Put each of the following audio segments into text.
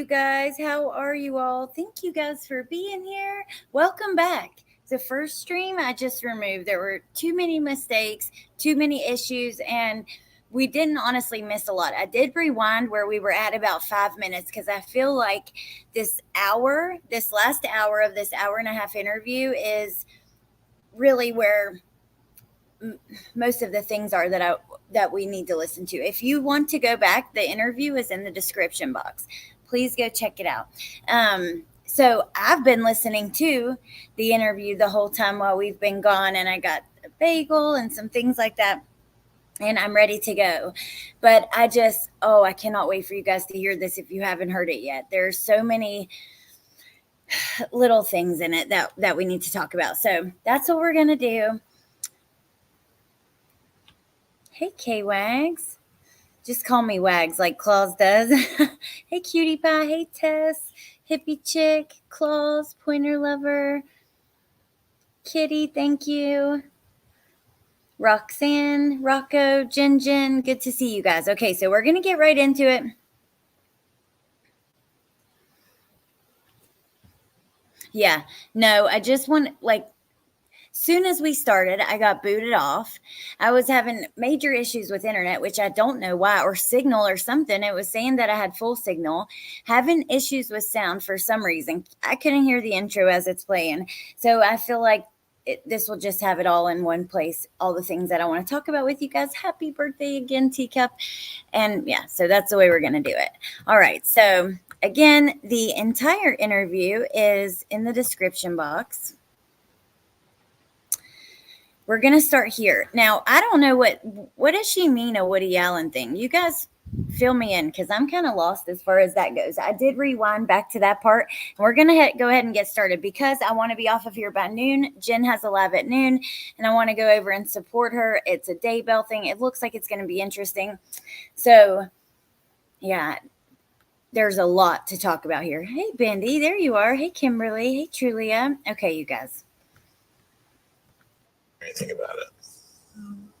you guys? How are you all? Thank you guys for being here. Welcome back. The first stream I just removed, there were too many mistakes, too many issues, and we didn't honestly miss a lot. I did rewind where we were at about 5 minutes because I feel like this last hour of this hour and a half interview is really where most of the things are that we need to listen to. If you want to go back, the interview is in the description box. Please go check it out. So I've been listening to the interview the whole time while we've been gone, and I got a bagel and some things like that, and I'm ready to go. But I cannot wait for you guys to hear this if you haven't heard it yet. There's so many little things in it that we need to talk about. So that's what we're going to do. Hey, K-Wags. Just call me Wags like Claus does. Hey, Cutie Pie. Hey, Tess. Hippie Chick. Claus. Pointer Lover. Kitty, thank you. Roxanne. Rocco. Jen. Good to see you guys. Okay, so we're going to get right into it. Yeah. No, I just want, soon as we started, I got booted off. I was having major issues with internet, which I don't know why, or signal or something. It was saying that I had full signal, having issues with sound for some reason. I couldn't hear the intro as it's playing. So I feel like this will just have it all in one place, all the things that I want to talk about with you guys. Happy birthday again, Teacup. And yeah, so that's the way we're going to do it. All right. So again, the entire interview is in the description box. We're going to start here. Now, I don't know what does she mean a Woody Allen thing? You guys fill me in because I'm kind of lost as far as that goes. I did rewind back to that part. And we're going to go ahead and get started because I want to be off of here by noon. Jen has a live at noon, and I want to go over and support her. It's a Daybell thing. It looks like it's going to be interesting. So, yeah, there's a lot to talk about here. Hey, Bendy, there you are. Hey, Kimberly. Hey, Trulia. Okay, you guys. Anything about it?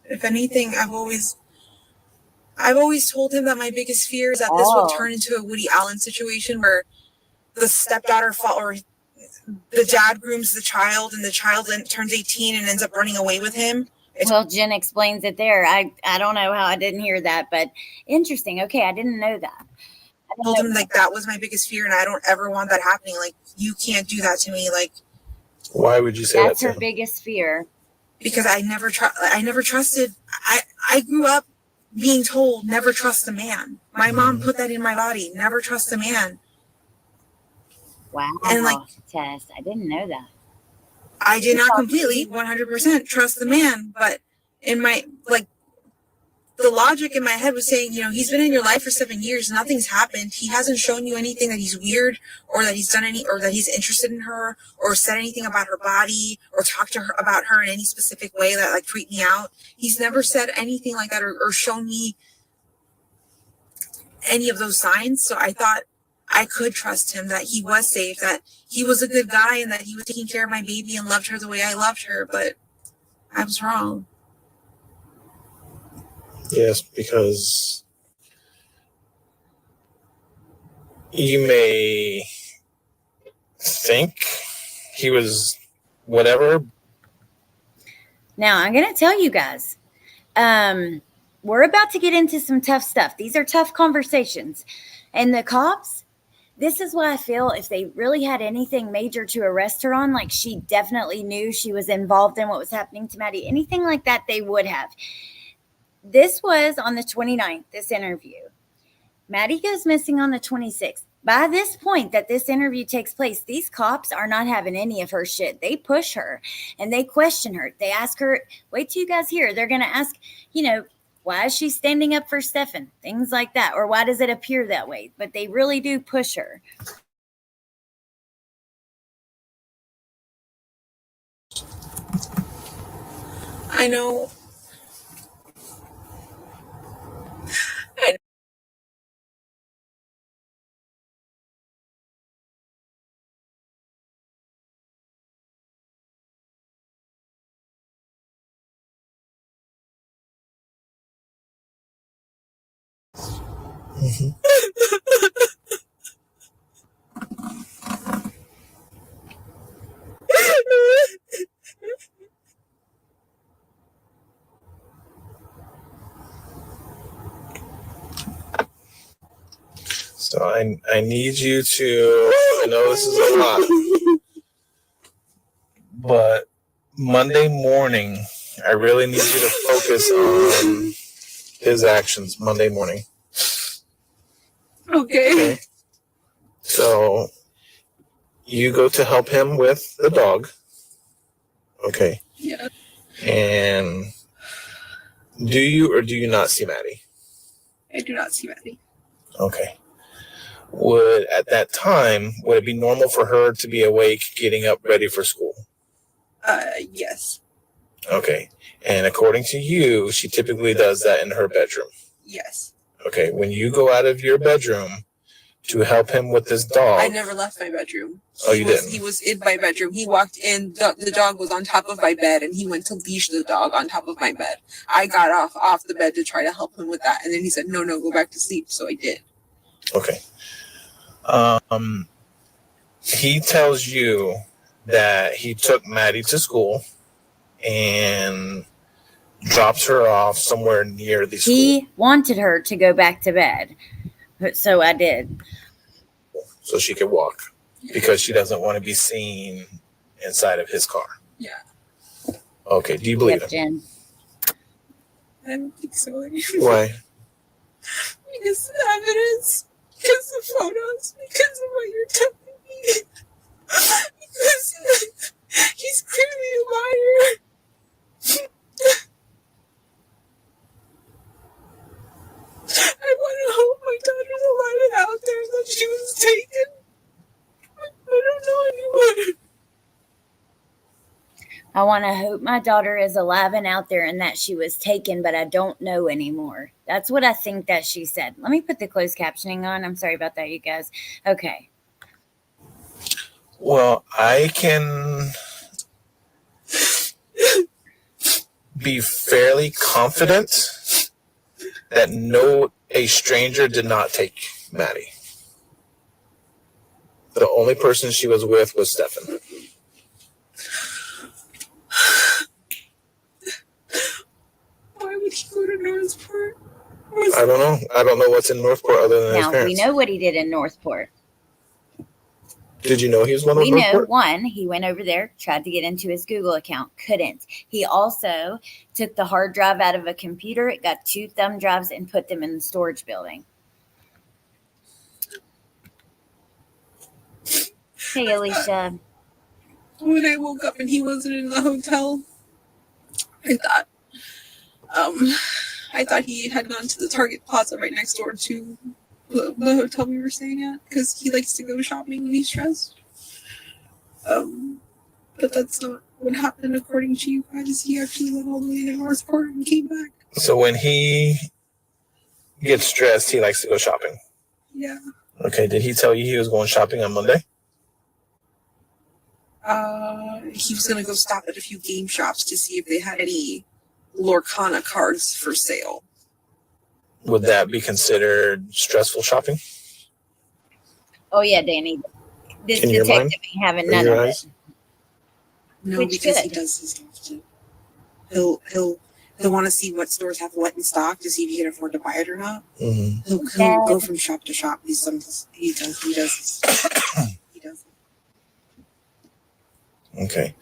If anything, I've always told him that my biggest fear is that this will turn into a Woody Allen situation where the stepdaughter or the dad grooms the child and the child turns 18 and ends up running away with him. Well, Jen explains it there. I don't know how I didn't hear that, but interesting. Okay, I didn't know that. I told him that was my biggest fear, and I don't ever want that happening. Like, you can't do that to me. Like, why would you say that's her biggest fear? Because I never trusted. I grew up being told never trust a man. My mom put that in my body. Never trust a man. Wow. And Tess, I didn't know that. I did not completely 100% trust the man, but in my the logic in my head was saying, he's been in your life for 7 years. Nothing's happened. He hasn't shown you anything that he's weird or that he's done or that he's interested in her or said anything about her body or talked to her about her in any specific way that freaked me out. He's never said anything like that or shown me any of those signs. So I thought I could trust him, that he was safe, that he was a good guy and that he was taking care of my baby and loved her the way I loved her. But I was wrong. Yes, because you may think he was whatever. Now, I'm going to tell you guys, we're about to get into some tough stuff. These are tough conversations. And the cops, this is why I feel if they really had anything major to arrest her on, like she definitely knew she was involved in what was happening to Maddie, anything like that, they would have. This was on the 29th, this interview. Maddie goes missing on the 26th. By this point that this interview takes place, these cops are not having any of her shit. They push her and they question her. They ask her, wait till you guys hear. They're going to ask, why is she standing up for Stephan? Things like that. Or why does it appear that way? But they really do push her. I know. So I need you to, I know this is a lot, but Monday morning, I really need you to focus on his actions Monday morning. Okay. So you go to help him with the dog. Okay. Yeah. And do you or do you not see Maddie? I do not see Maddie. Okay. At that time, would it be normal for her to be awake, getting up, ready for school? Yes. Okay. And according to you, she typically does that in her bedroom. Yes. Okay. When you go out of your bedroom to help him with this dog. I never left my bedroom. You didn't? He was in my bedroom. He walked in, the dog was on top of my bed, and he went to leash the dog on top of my bed. I got off the bed to try to help him with that, and then he said, no, go back to sleep, so I did. Okay. He tells you that he took Maddie to school and drops her off somewhere near the school. He wanted her to go back to bed, so I did. So she could walk because she doesn't want to be seen inside of his car. Yeah. Okay. Do you believe him? Jen. I don't think so. Why? Because the evidence, because the photos, because of what you're telling me. Because he's clearly a liar. I want to hope my daughter's alive and out there that she was taken. I don't know anymore. I want to hope my daughter is alive and out there and that she was taken, but I don't know anymore. That's what I think that she said. Let me put the closed captioning on. I'm sorry about that, you guys. Okay. Well, I can be fairly confident that a stranger did not take Maddie. The only person she was with was Stephan. Why would he go to Northport? I don't know. I don't know what's in Northport other than his Now, parents. we know what he did in Northport. Did you know he was going to We Northport? know, one, he went over there, tried to get into his Google account, couldn't. He also took the hard drive out of a computer, got 2 thumb drives, and put them in the storage building. Hey, Alicia. When I woke up and he wasn't in the hotel, I thought he had gone to the Target Plaza right next door to the hotel we were staying at, because he likes to go shopping when he's stressed. But that's not what happened according to you guys. He actually went all the way to Northport and came back. So when he gets stressed, he likes to go shopping. Yeah. Okay, did he tell you he was going shopping on Monday? He was gonna go stop at a few game shops to see if they had any Lorcana cards for sale. Would that be considered stressful shopping? Oh, yeah, Danny. This In your detective mind? ain't having In none your of eyes? it. No, Which because he good. does his stuff too. He'll want to see what stores have what in stock to see if he can afford to buy it or not. Mm-hmm. He'll go from shop to shop. He does. He does. Okay.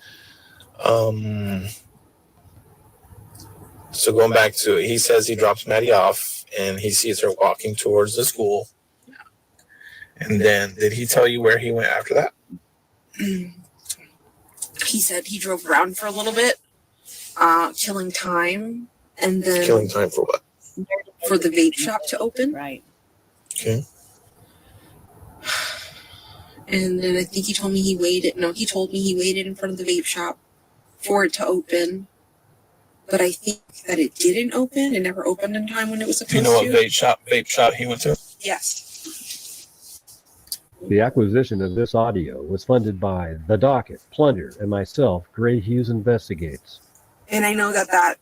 So going back to it, he says he drops Maddie off and he sees her walking towards the school. And then did he tell you where he went after that? He said he drove around for a little bit, killing time, and then Killing time for what? for the vape shop to open. Right. Okay. And then I think he told me he waited. No, he told me he waited in front of the vape shop for it to open. But I think that it didn't open. It never opened in time when it was supposed Do you know what to. vape shop he went to? Yes. The acquisition of this audio was funded by The Docket, Plunger, and myself, Gray Hughes Investigates. And I know that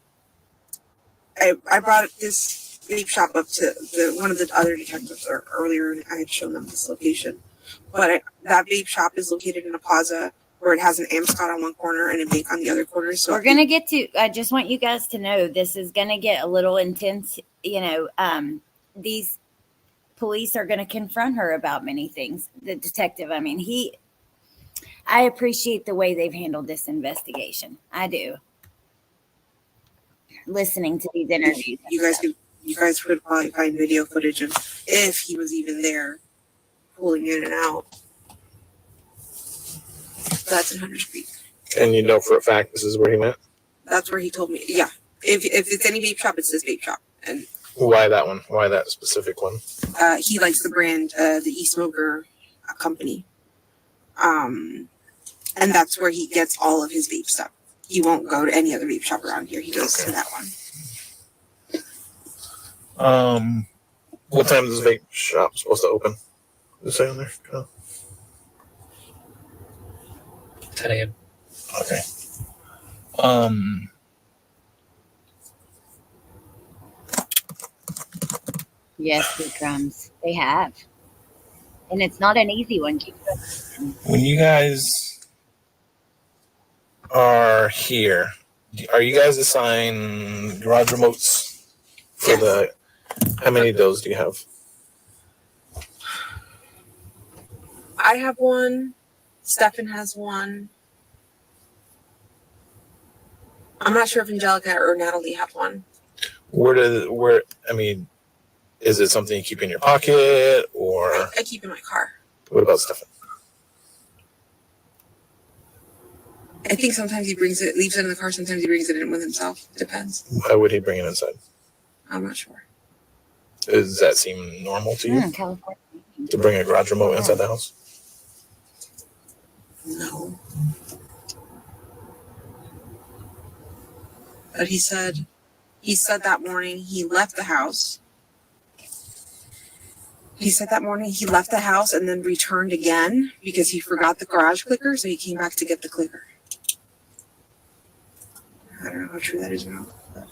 I brought this vape shop up to one of the other detectives earlier, and I had shown them this location. But that vape shop is located in a plaza where it has an Amscot on one corner and a bank on the other corner. So We're going to get to, I just want you guys to know this is going to get a little intense. You know, these police are going to confront her about many things. The detective, I appreciate the way they've handled this investigation. I do. Listening to these interviews. You guys could probably find video footage of if he was even there, pulling in and out. That's in Hunters Creek. And you know for a fact this is where he went? That's where he told me. Yeah. If it's any vape shop, it's this vape shop. And why that one? Why that specific one? He likes the brand, the e-smoker company. And that's where he gets all of his vape stuff. He won't go to any other vape shop around here. He goes to that one. What time is this vape shop supposed to open? Does it say on there? Oh. 10 a.m. Okay. Yes, good crumbs. They have. And it's not an easy one. When you guys are here, are you guys assigned garage remotes for the? How many of those do you have? I have one. Stephan has one. I'm not sure if Angelica or Natalie have one. Is it something you keep in your pocket or? I keep in my car. What about Stephan? I think sometimes he leaves it in the car. Sometimes he brings it in with himself. Depends. Why would he bring it inside? I'm not sure. Does that seem normal to you? California. To bring a garage remote inside the house? No. But he said that morning he left the house. He said that morning he left the house and then returned again because he forgot the garage clicker, so he came back to get the clicker. I don't know how true that is or not. But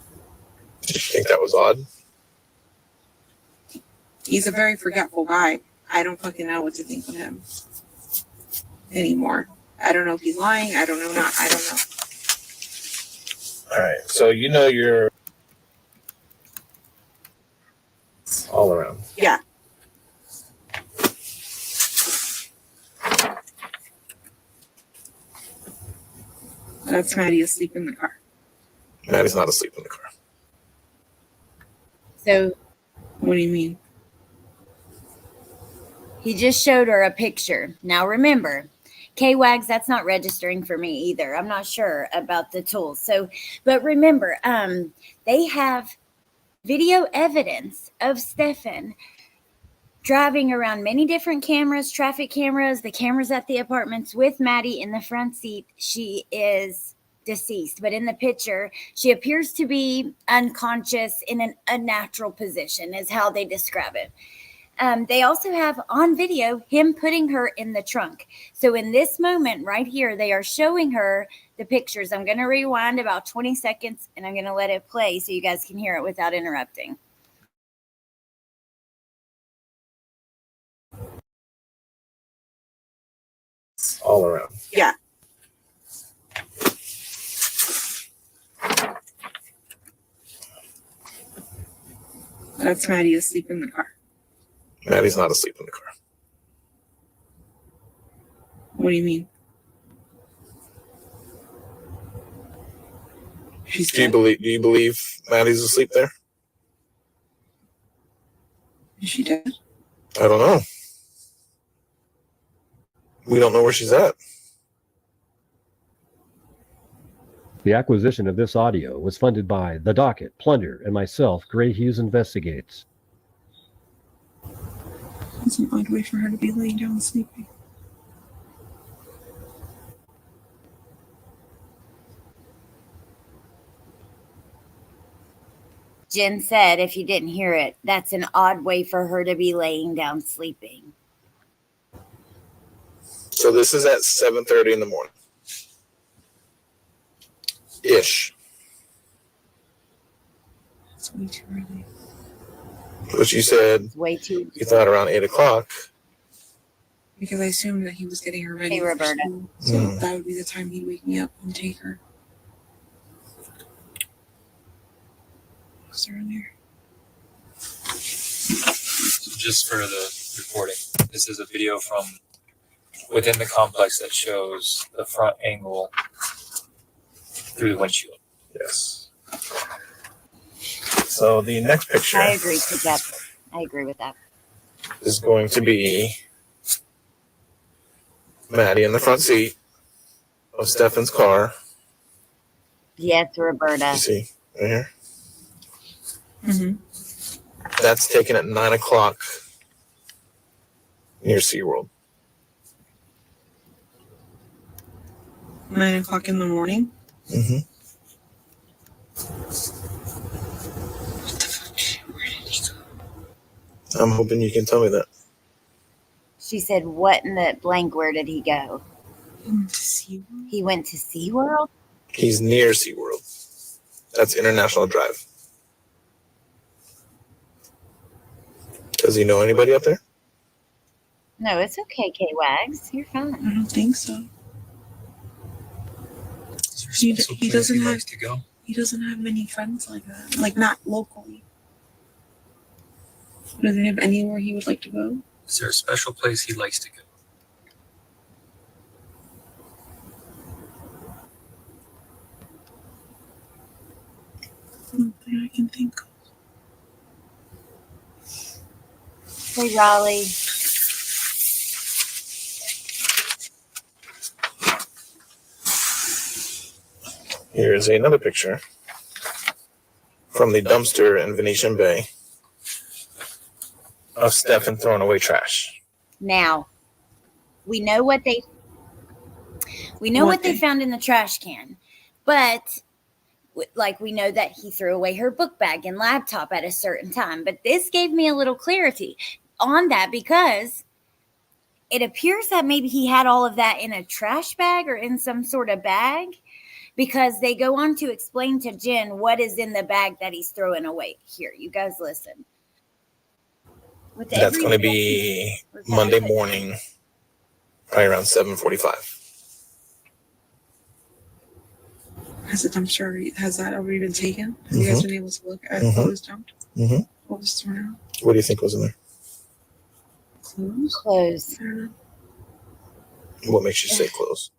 Did you think that was odd? he's a very forgetful guy. I don't fucking know what to think of him anymore. I don't know if he's lying. I don't know. All right. So you know you're all around. Yeah. That's Maddie asleep in the car. Maddie's not asleep in the car. So What do you mean? he just showed her a picture. Now remember, K-Wags, that's not registering for me either. I'm not sure about the tools. So, but remember, they have video evidence of Stephan driving around many different cameras, traffic cameras, the cameras at the apartments with Maddie in the front seat. She is deceased, but in the picture, she appears to be unconscious in an unnatural position, is how they describe it. They also have on video him putting her in the trunk. So in this moment right here, they are showing her the pictures. I'm going to rewind about 20 seconds and I'm going to let it play so you guys can hear it without interrupting. All around. Yeah. That's Maddie asleep in the car. Maddie's not asleep in the car. What do you mean? Do you believe Maddie's asleep there? Is she dead? I don't know. We don't know where she's at. The acquisition of this audio was funded by The Docket, Plunder, and myself, Gray Hughes Investigates. It's an odd way for her to be laying down sleeping. Jenn said, if you didn't hear it, that's an odd way for her to be laying down sleeping. So this is at 7:30 in the morning. Ish. It's way too early. But you said It's way too. you thought around 8 o'clock. Because I assumed that he was getting her ready Hey, for Roberta. school. So that would be the time he'd wake me up and take her. Was there in there? just for the recording, this is a video from within the complex that shows the front angle through the windshield. Yes. So the next picture I agree with that. I agree with that. is going to be Maddie in the front seat of Stephan's car. Yes, Roberta. You see right here? Mm-hmm. That's taken at 9 o'clock near SeaWorld. 9 o'clock in the morning. Mm-hmm. What the fuck? Where did he go? I'm hoping you can tell me that. She said, what in the blank, where did he go? He went to SeaWorld? He went to SeaWorld? He's near SeaWorld. That's International Drive. Does he know anybody up there? No, it's okay, K-Wags. You're I fine. don't think so. Is there a special He place doesn't he have- likes to go? He doesn't have many friends like that. Like, not locally. Doesn't he have anywhere he would like to go? Is there a special place he likes to go? Nothing I can think of. Hey, Raleigh. Here's another picture from the dumpster in Venetian Bay of Stephan throwing away trash. Now, we know what they found in the trash can, but like we know that he threw away her book bag and laptop at a certain time. But this gave me a little clarity on that because it appears that maybe he had all of that in a trash bag or in some sort of bag, because they go on to explain to Jenn what is in the bag that he's throwing away. Here, you guys listen. That's going to be Monday morning, probably around 7:45. Has the dumpster, has that already been taken? Have you guys been able to look at what was dumped? Mm-hmm. What was thrown out? What do you think was in there? Clothes? Clothes. I don't know. What makes you say clothes?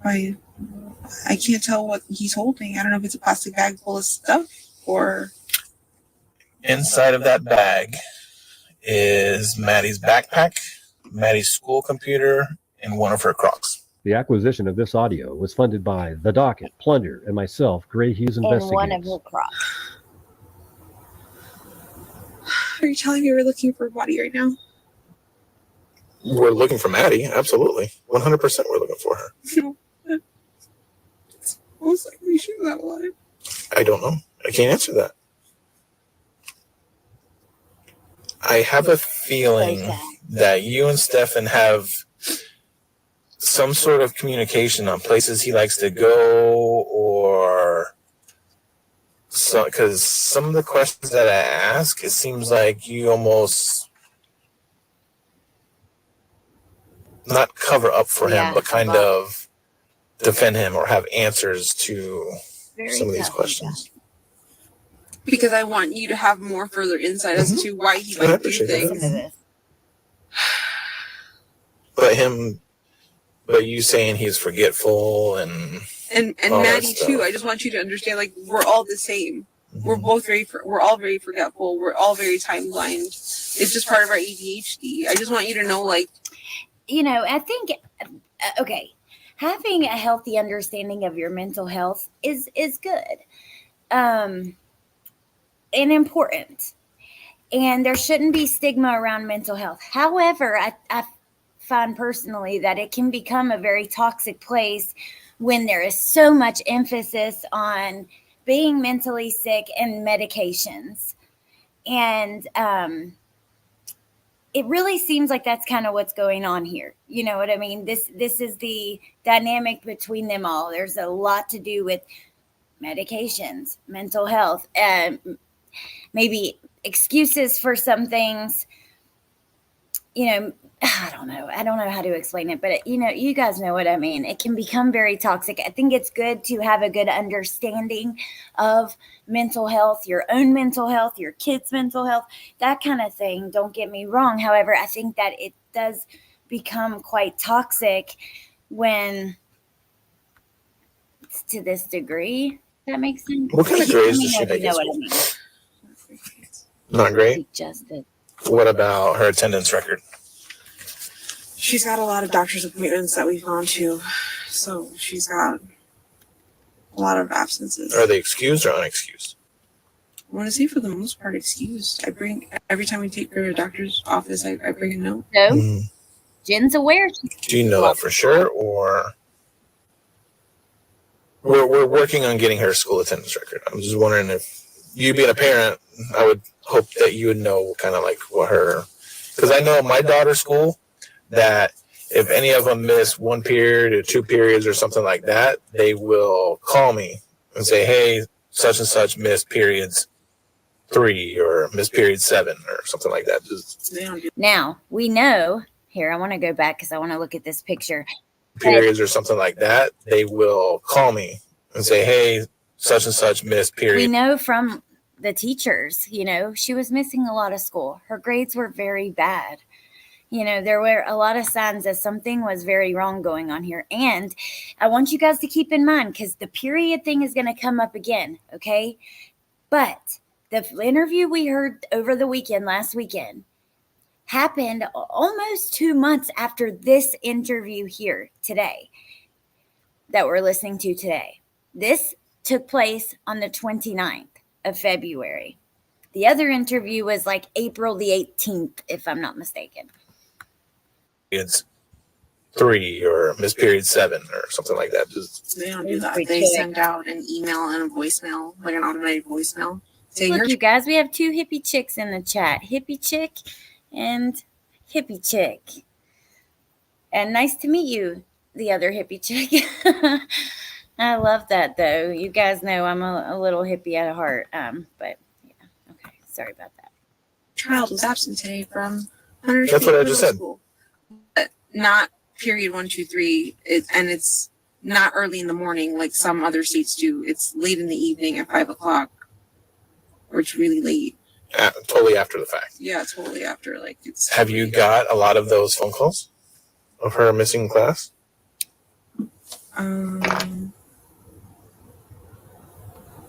I can't tell what he's holding. I don't know if it's a plastic bag full of stuff or... Inside of that bag is Maddie's backpack, Maddie's school computer, and one of her Crocs. The acquisition of this audio was funded by The Docket, Plunder, and myself, Gray Hughes And one of Investigates. her Crocs. Are you telling me we're looking for a body right now? We're looking for Maddie, absolutely. 100% we're looking for her. No. It's most likely she's not alive. I don't know. I can't answer that. I have a feeling that you and Stephan have some sort of communication on places he likes to go, or so, because some of the questions that I ask, it seems like you almost not cover up for him, but kind of defend him or have answers to some of these questions. Because I want you to have more further insight as to why he I might do appreciate that. things. But you saying he's forgetful and And all that Maddie too. stuff. I just want you to understand, like, we're all the same. We're both we're all very forgetful. We're all very time blind. It's just part of our ADHD. I just want you to know, like, I think, okay, having a healthy understanding of your mental health is good and important. And there shouldn't be stigma around mental health. However, I find personally that it can become a very toxic place when there is so much emphasis on being mentally sick and medications. And it really seems like that's kind of what's going on here. You know what I mean? This is the dynamic between them all. There's a lot to do with medications, mental health, maybe excuses for some things, I don't know. I don't know how to explain it, but you guys know what I mean. It can become very toxic. I think it's good to have a good understanding of mental health, your own mental health, your kids' mental health, that kind of thing. Don't get me wrong. However, I think that it does become quite toxic when it's to this degree. That makes sense. What kind of grades does she Let me make know at what I school? mean. Not great. Just it. What about her attendance record? She's got a lot of doctor's appointments that we've gone to, so she's got a lot of absences. Are they excused or unexcused? I want to say for the most part excused. Every time we take her to a doctor's office, I bring a note. So, Mm-hmm. Jen's aware. Do you know that for sure, or we're working on getting her school attendance record? I'm just wondering if you being a parent, I would hope that you would know kind of like what her, because I know my daughter's school that if any of them miss one period or 2 periods or something like that, they will call me and say, hey, such and such missed periods 3 or missed period 7 or something like that. Now, we know, here, I want to go back because I want to look at this picture. Periods or something like that, they will call me and say, hey, such and such missed period. We know from the teachers, she was missing a lot of school. Her grades were very bad. There were a lot of signs that something was very wrong going on here. And I want you guys to keep in mind, because the period thing is going to come up again, okay? But the interview we heard over the weekend, last weekend, happened almost 2 months after this interview here today that we're listening to today. This took place on the 29th of February. The other interview was like April the 18th, if I'm not mistaken. It's 3 or missed period 7 or something like that. They don't do that. They send out an email and a voicemail, like an automated voicemail. Look, you guys, we have 2 hippie chicks in the chat. Hippie chick and hippie chick. And nice to meet you, the other hippie chick. I love that, though. You guys know I'm a little hippie at heart. But, yeah. Okay. Sorry about that. Child was absent today from 100. That's what I just said. School. But not period 1, 2, 3. And it's not early in the morning like some other states do. It's late in the evening at 5 o'clock. Or it's really late. Totally after the fact. Yeah, totally after. Have you got a lot of those phone calls of her missing class?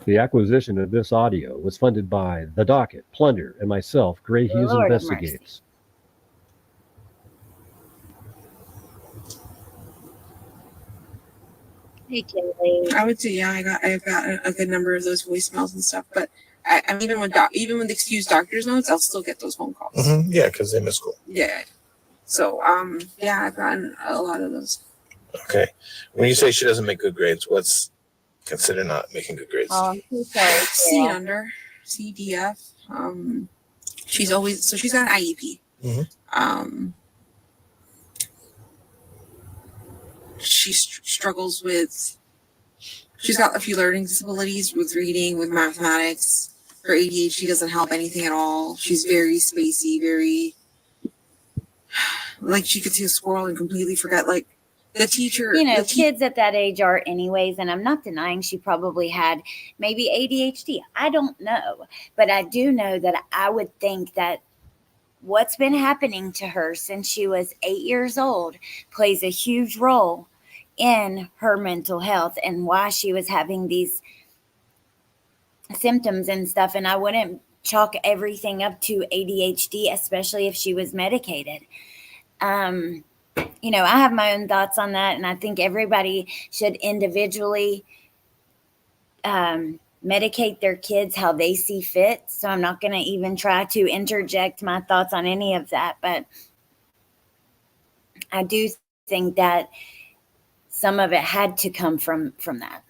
The acquisition of this audio was funded by The Docket, Plunder, and myself, Gray Hughes Lord have Investigates. Hey, Kaylee. I would say, yeah, I've got a good number of those voicemails and stuff, but I'm even with excused doctor's notes, I'll still get those phone calls. Mm-hmm. Yeah, because they miss school. Yeah. So, yeah, I've gotten a lot of those. Okay. When you say she doesn't make good grades, what's considered not making good grades? Oh, I'm so sorry. C under, C, D, F. She's got an IEP. Mm-hmm. She struggles with, she's got a few learning disabilities with reading, with mathematics. Her ADHD doesn't help anything at all. She's very spacey, very, like she could see a squirrel and completely forget, like the teacher. Kids at that age are anyways, and I'm not denying she probably had maybe ADHD. I don't know. But I do know that I would think that what's been happening to her since she was 8 years old plays a huge role in her mental health and why she was having these symptoms and stuff. And I wouldn't chalk everything up to ADHD, especially if she was medicated. I have my own thoughts on that, and I think everybody should individually medicate their kids how they see fit. So I'm not going to even try to interject my thoughts on any of that. But I do think that some of it had to come from that.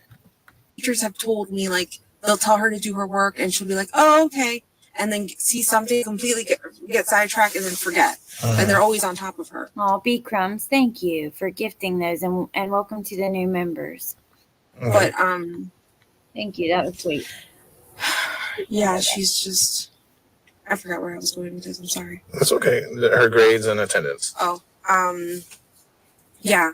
Teachers have told me, like, they'll tell her to do her work and she'll be like, oh, okay. And then see something completely get sidetracked and then forget. And they're always on top of her. Oh, B Crumbs, thank you for gifting those, and welcome to the new members. Okay. But thank you, that was sweet. Yeah, she's just, I forgot where I was going with this. I'm sorry. That's okay. Her grades and attendance. Oh, yeah.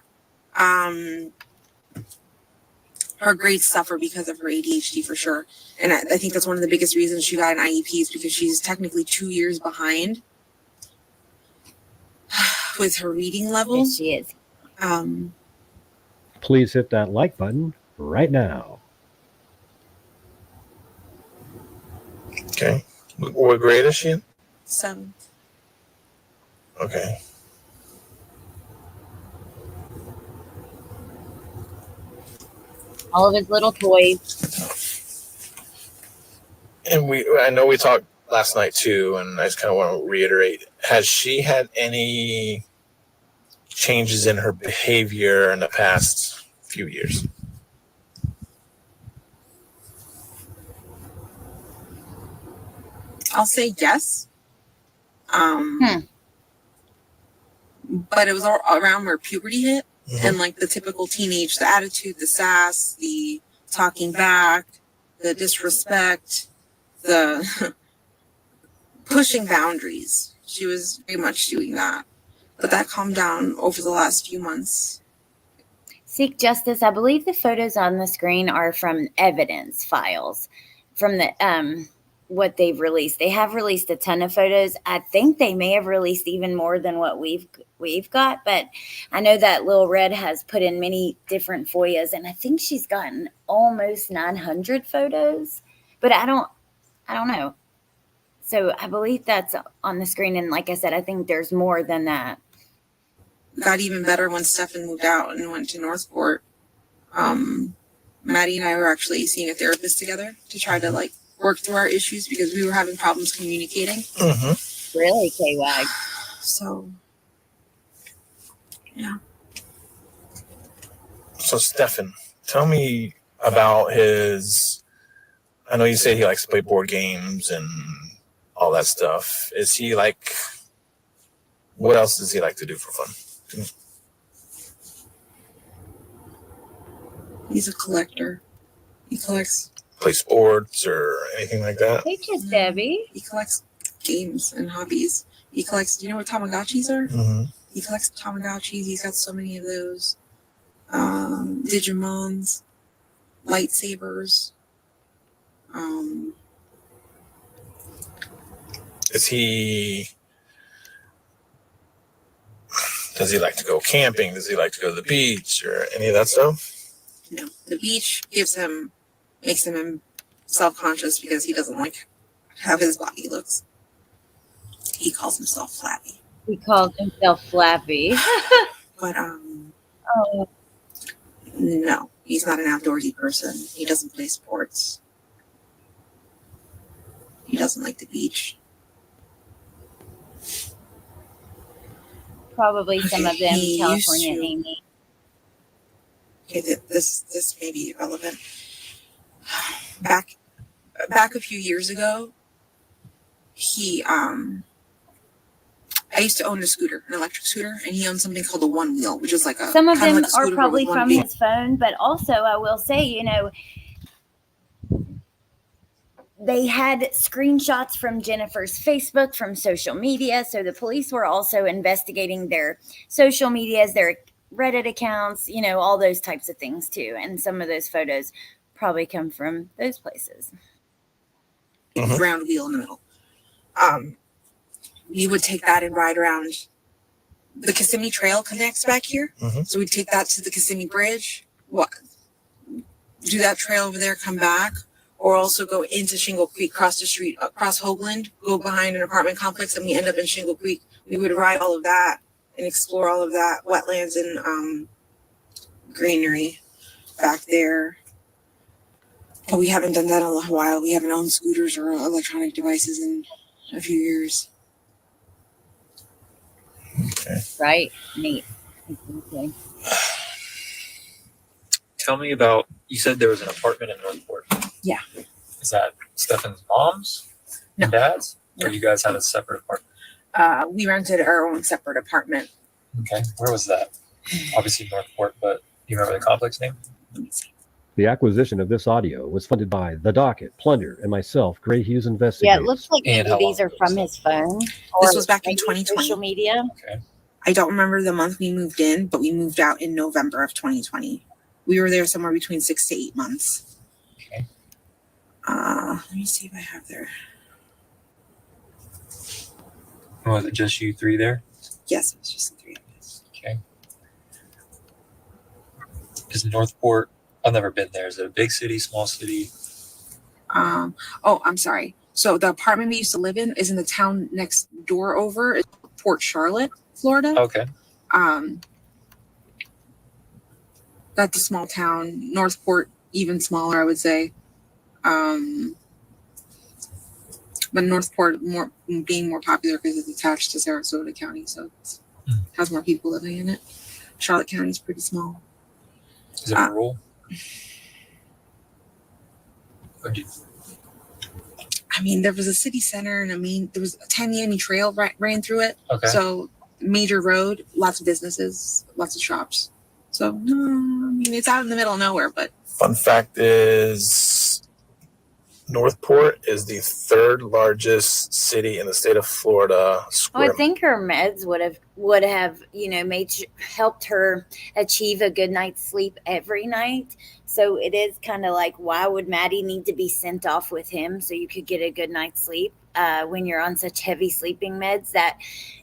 Her grades suffer because of her ADHD for sure. And I think that's one of the biggest reasons she got an IEP is because she's technically 2 years behind with her reading levels. She is. Please hit that like button right now. Okay. What grade is she in? 7. Okay. All of his little toys. And I know we talked last night too, and I just kind of want to reiterate. Has she had any changes in her behavior in the past few years? I'll say yes. But it was all around where puberty hit. Mm-hmm. And like the typical teenage, the attitude, the sass, the talking back, the disrespect, the pushing boundaries. She was very much doing that. But that calmed down over the last few months. Seek Justice, I believe the photos on the screen are from evidence files from the what they've released. They have released a ton of photos. I think they may have released even more than what we've got, but I know that Lil Red has put in many different FOIAs, and I think she's gotten almost 900 photos, but I don't know. So I believe that's on the screen, and like I said, I think there's more than that. Got even better when Stephan moved out and went to Northport. Maddie and I were actually seeing a therapist together to try to like work through our issues because we were having problems communicating. Mm-hmm. Really, K-Wag? So, yeah. So, Stephan, tell me about his. I know you say he likes to play board games and all that stuff. Is he like. What else does he like to do for fun? He's a collector. He collects. Play sports or anything like that? Hey, Kiss Debbie. He collects games and hobbies. He collects. Do you know what Tamagotchis are? Mm-hmm. He collects Tamagotchis. He's got so many of those. Digimons, lightsabers. Does he like to go camping? Does he like to go to the beach or any of that stuff? No, the beach makes him self-conscious because he doesn't like how his body looks. He calls himself Flappy. He calls himself Flappy. But Oh, no, he's not an outdoorsy person. He doesn't play sports. He doesn't like the beach. probably some of them He California used to. Amy. Okay, this may be relevant. Back a few years ago, I used to own a scooter, an electric scooter, and he owned something called a one wheel, which is like a Some of kinda them like a are scooter, but probably with one from wheel. his phone, but also I will say, they had screenshots from Jennifer's Facebook, from social media. So the police were also investigating their social medias, their Reddit accounts, all those types of things too. And some of those photos probably come from those places. Mhm. Round wheel in the middle. We would take that and ride around. The Kissimmee Trail connects back here, Mhm. so we'd take that to the Kissimmee Bridge. Do that trail over there, come back, or also go into Shingle Creek, cross the street, across Hoagland, go behind an apartment complex, and we end up in Shingle Creek. We would ride all of that and explore all of that wetlands and greenery back there. But we haven't done that in a while. We haven't owned scooters or electronic devices in a few years. Okay. Right? Neat. Okay. Tell me about, you said there was an apartment in Northport. Yeah. Is that Stephan's mom's No. and dad's? No. Or you guys had a separate apartment? We rented our own separate apartment. Okay. Where was that? Obviously Northport, but do you remember the complex name? Let me see. The acquisition of this audio was funded by The Docket, Plunder, and myself, Gray Hughes Yeah, Investigators. it looks like And maybe how these long are ago from was his phone. This or was back in maybe 2020. social media. Okay. I don't remember the month we moved in, but we moved out in November of 2020. We were there somewhere between 6 to 8 months. Okay. Let me see if I have their. Was it just you three there? Yes, it was just the three of us. Okay. Is Northport? I've never been there. Is it a big city, small city? Oh, I'm sorry. So the apartment we used to live in is in the town next door over. It's Port Charlotte, Florida. Okay. That's a small town. Northport, even smaller, I would say. But Northport being more popular because it's attached to Sarasota County, so it has more people living in it. Charlotte County is pretty small. Is it rural? Or do you- I mean, there was a city center, and there was a Tamiami Trail ran through it. Okay. So major road, lots of businesses, lots of shops. So no, I mean it's out in the middle of nowhere, but Fun fact is Northport is the third largest city in the state of Florida. Oh, I think her meds would have helped her achieve a good night's sleep every night. So it is kind of like, why would Maddie need to be sent off with him so you could get a good night's sleep when you're on such heavy sleeping meds that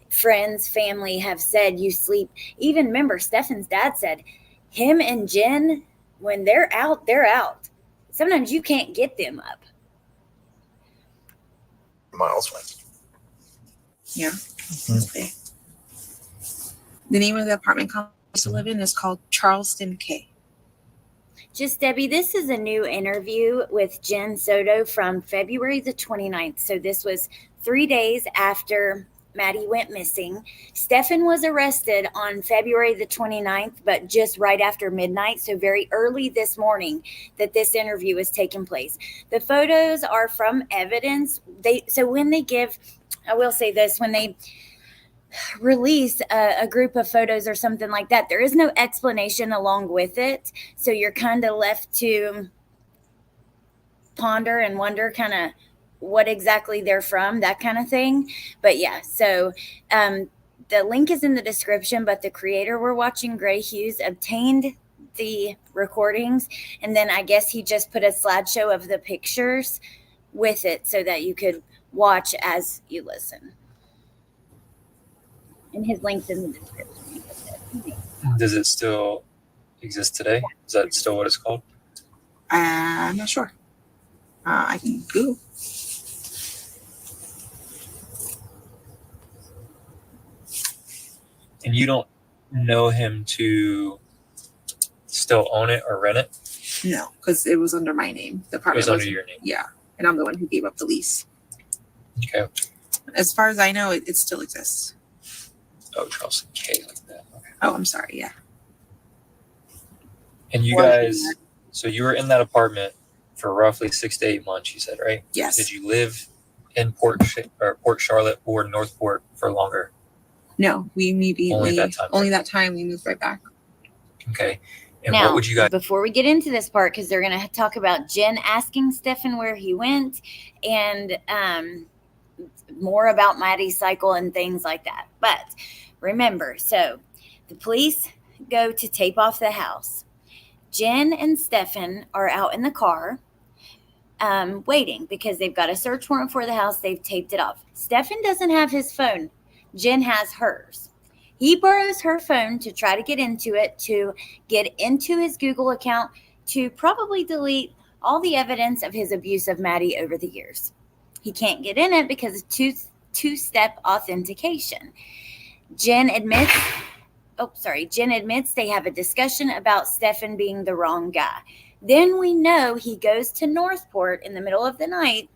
friends, family have said you sleep. Even remember, Stephan's dad said him and Jenn, when they're out, they're out. Sometimes you can't get them up. miles away. yeah. Okay. The name of the apartment complex I used to live in is called Charleston K. Just Debbie, this is a new interview with Jenn Soto from February the 29th. So this was 3 days after Maddie went missing. Stephan was arrested on February the 29th, but just right after midnight. So very early this morning that this interview was taking place. The photos are from evidence. When they release a group of photos or something like that, there is no explanation along with it. So you're kind of left to ponder and wonder kind of what exactly they're from, that kind of thing. But yeah, so the link is in the description, but the creator we're watching, Gray Hughes, obtained the recordings, and then I guess he just put a slideshow of the pictures with it so that you could watch as you listen. And his link's in the description. Does it still exist today? Is that still what it's called? I'm not sure. I can Google. And you don't know him to still own it or rent it? No, because it was under my name. The It apartment was under your name. Yeah, and I'm the one who gave up the lease. Okay. As far as I know, it still exists. Oh, Charleston K, like that. Okay. Oh, I'm sorry. Yeah. And you guys, so you were in that apartment for roughly 6 to 8 months, you said, right? Yes. Did you live in Port Charlotte or Northport for longer? No, we immediately Only that time, right? that time we moved right back. Okay. And now, what would you guys? Before we get into this part, because they're going to talk about Jenn asking Stephan where he went and more about Maddie's cycle and things like that. But remember, so the police go to tape off the house. Jenn and Stephan are out in the car waiting because they've got a search warrant for the house. They've taped it off. Stephan doesn't have his phone. Jenn has hers. He borrows her phone to try to get into his Google account to probably delete all the evidence of his abuse of Maddie over the years. He can't get in it because of two-step authentication. Jenn admits they have a discussion about Stephan being the wrong guy. Then we know he goes to Northport in the middle of the night.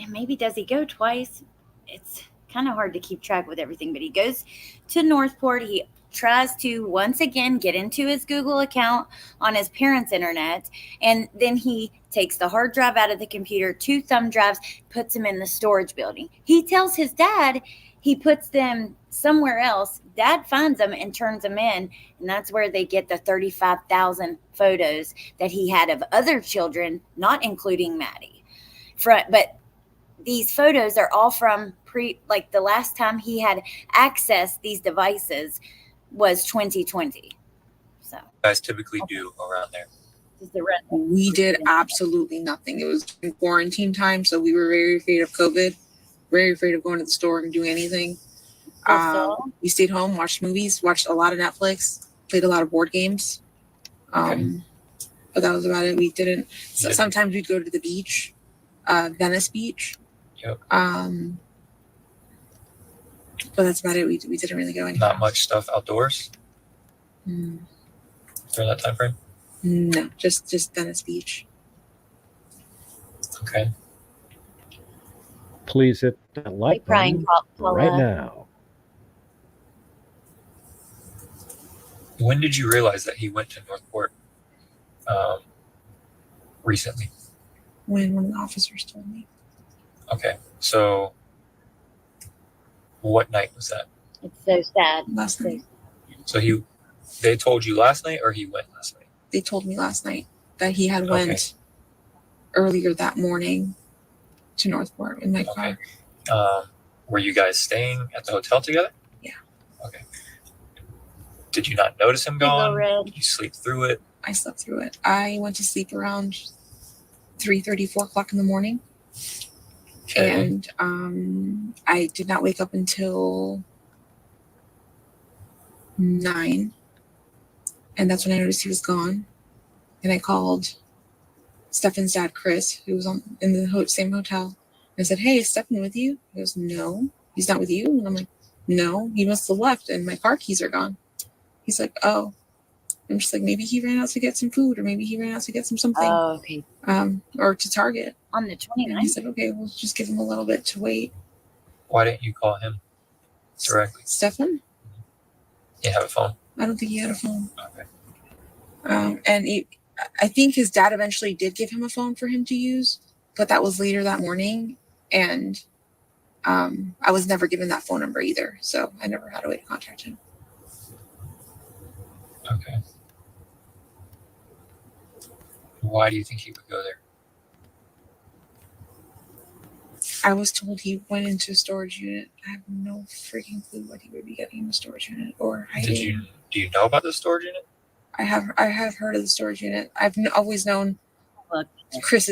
And maybe does he go twice? It's kind of hard to keep track with everything, but he goes to Northport. He tries to once again get into his Google account on his parents' internet, and then he takes the hard drive out of the computer, 2 thumb drives, puts them in the storage building. He tells his dad he puts them somewhere else. Dad finds them and turns them in, and that's where they get the 35,000 photos that he had of other children, not including Maddie. But these photos are all from like the last time he had accessed these devices was 2020. So guys typically do around there? We did absolutely nothing. It was in quarantine time, so we were very afraid of COVID, very afraid of going to the store and doing anything. We stayed home, watched movies, watched a lot of Netflix, played a lot of board games. But that was about it. We didn't. So sometimes we'd go to the beach, Venice Beach. Yep. But that's about it. We didn't really go anywhere. Not much stuff outdoors during that time frame. No, just Venice Beach. Okay. Please hit that like button right now. When did you realize that he went to Northport recently? When one of the officers told me. Okay, so what night was that? It's so sad. Last night. So they told you last night, or he went last night? They told me last night that he had went earlier that morning to Northport in my car. Were you guys staying at the hotel together? Yeah. Okay. Did you not notice him gone? Did you sleep through it? I slept through it. I went to sleep around 3:30, 4 o'clock in the morning. Okay. And I did not wake up until 9. And that's when I noticed he was gone. And I called Stephan's dad, Chris, who was in the same hotel. And I said, "Hey, is Stephan with you?" He goes, "No, he's not with you." And I'm like, "No, he must have left and my car keys are gone." He's like, "Oh." I'm just like, maybe he ran out to get some food, or maybe he ran out to get something. Oh, okay. Or to Target. On the 29th? And he said, "Okay, we'll just give him a little bit to wait." Why didn't you call him directly? Stephan? You have a phone? I don't think he had a phone. Okay. And I think his dad eventually did give him a phone for him to use, but that was later that morning. And I was never given that phone number either, so I never had a way to contact him. Okay. Why do you think he would go there? I was told he went into a storage unit. I have no freaking clue what he would be getting in a storage unit or hiding. Do you know about the storage unit? I have heard of the storage unit. I've always known Chris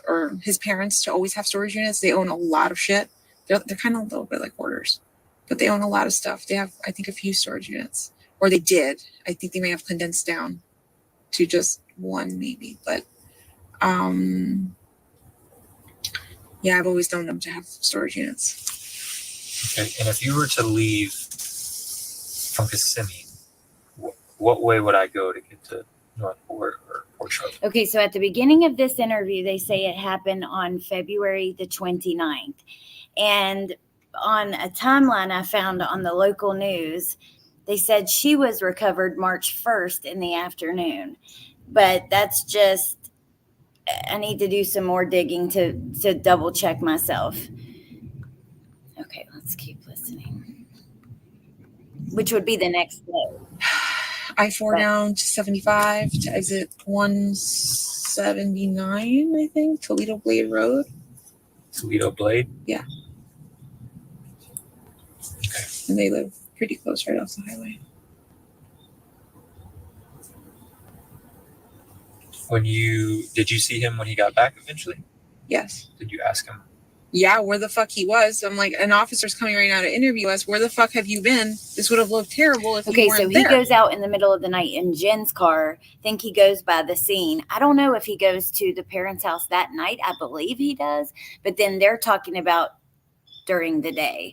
or his parents to always have storage units. They own a lot of shit. They're kind of a little bit like hoarders, but they own a lot of stuff. They have, I think, a few storage units, or they did. I think they may have condensed down to just one, maybe. But yeah, I've always known them to have storage units. Okay, and if you were to leave from Kissimmee, what way would I go to get to Northport or Port Charlotte? Okay, so at the beginning of this interview, they say it happened on February the 29th. And on a timeline I found on the local news, they said she was recovered March 1st in the afternoon. But that's just, I need to do some more digging to double check myself. Okay, let's keep listening. Which would be the next day. I-4 down to 75 to exit 179, I think, Toledo Blade Road. Toledo Blade? Yeah. Okay. And they live pretty close right off the highway. Did you see him when he got back eventually? Yes. Did you ask him? Yeah, where the fuck he was. I'm like, an officer's coming right now to interview us. Where the fuck have you been? This would have looked terrible if you weren't there. He goes out in the middle of the night in Jenn's car. I think he goes by the scene. I don't know if he goes to the parents' house that night. I believe he does. But then they're talking about during the day.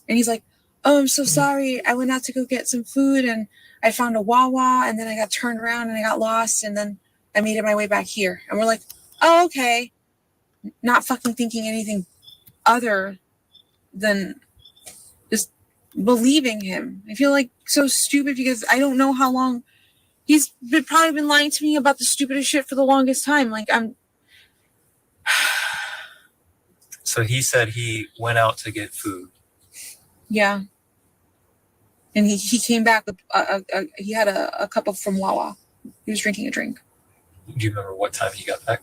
And he's like, "Oh, I'm so sorry. I went out to go get some food and I found a Wawa and then I got turned around and I got lost and then I made it my way back here." And we're like, "Oh, okay." Not fucking thinking anything other than just believing him. I feel like so stupid because I don't know how long he's probably been lying to me about the stupidest shit for the longest time. Like So he said he went out to get food. Yeah. And he came back with he had a cup of from Wawa. He was drinking a drink. Do you remember what time he got back?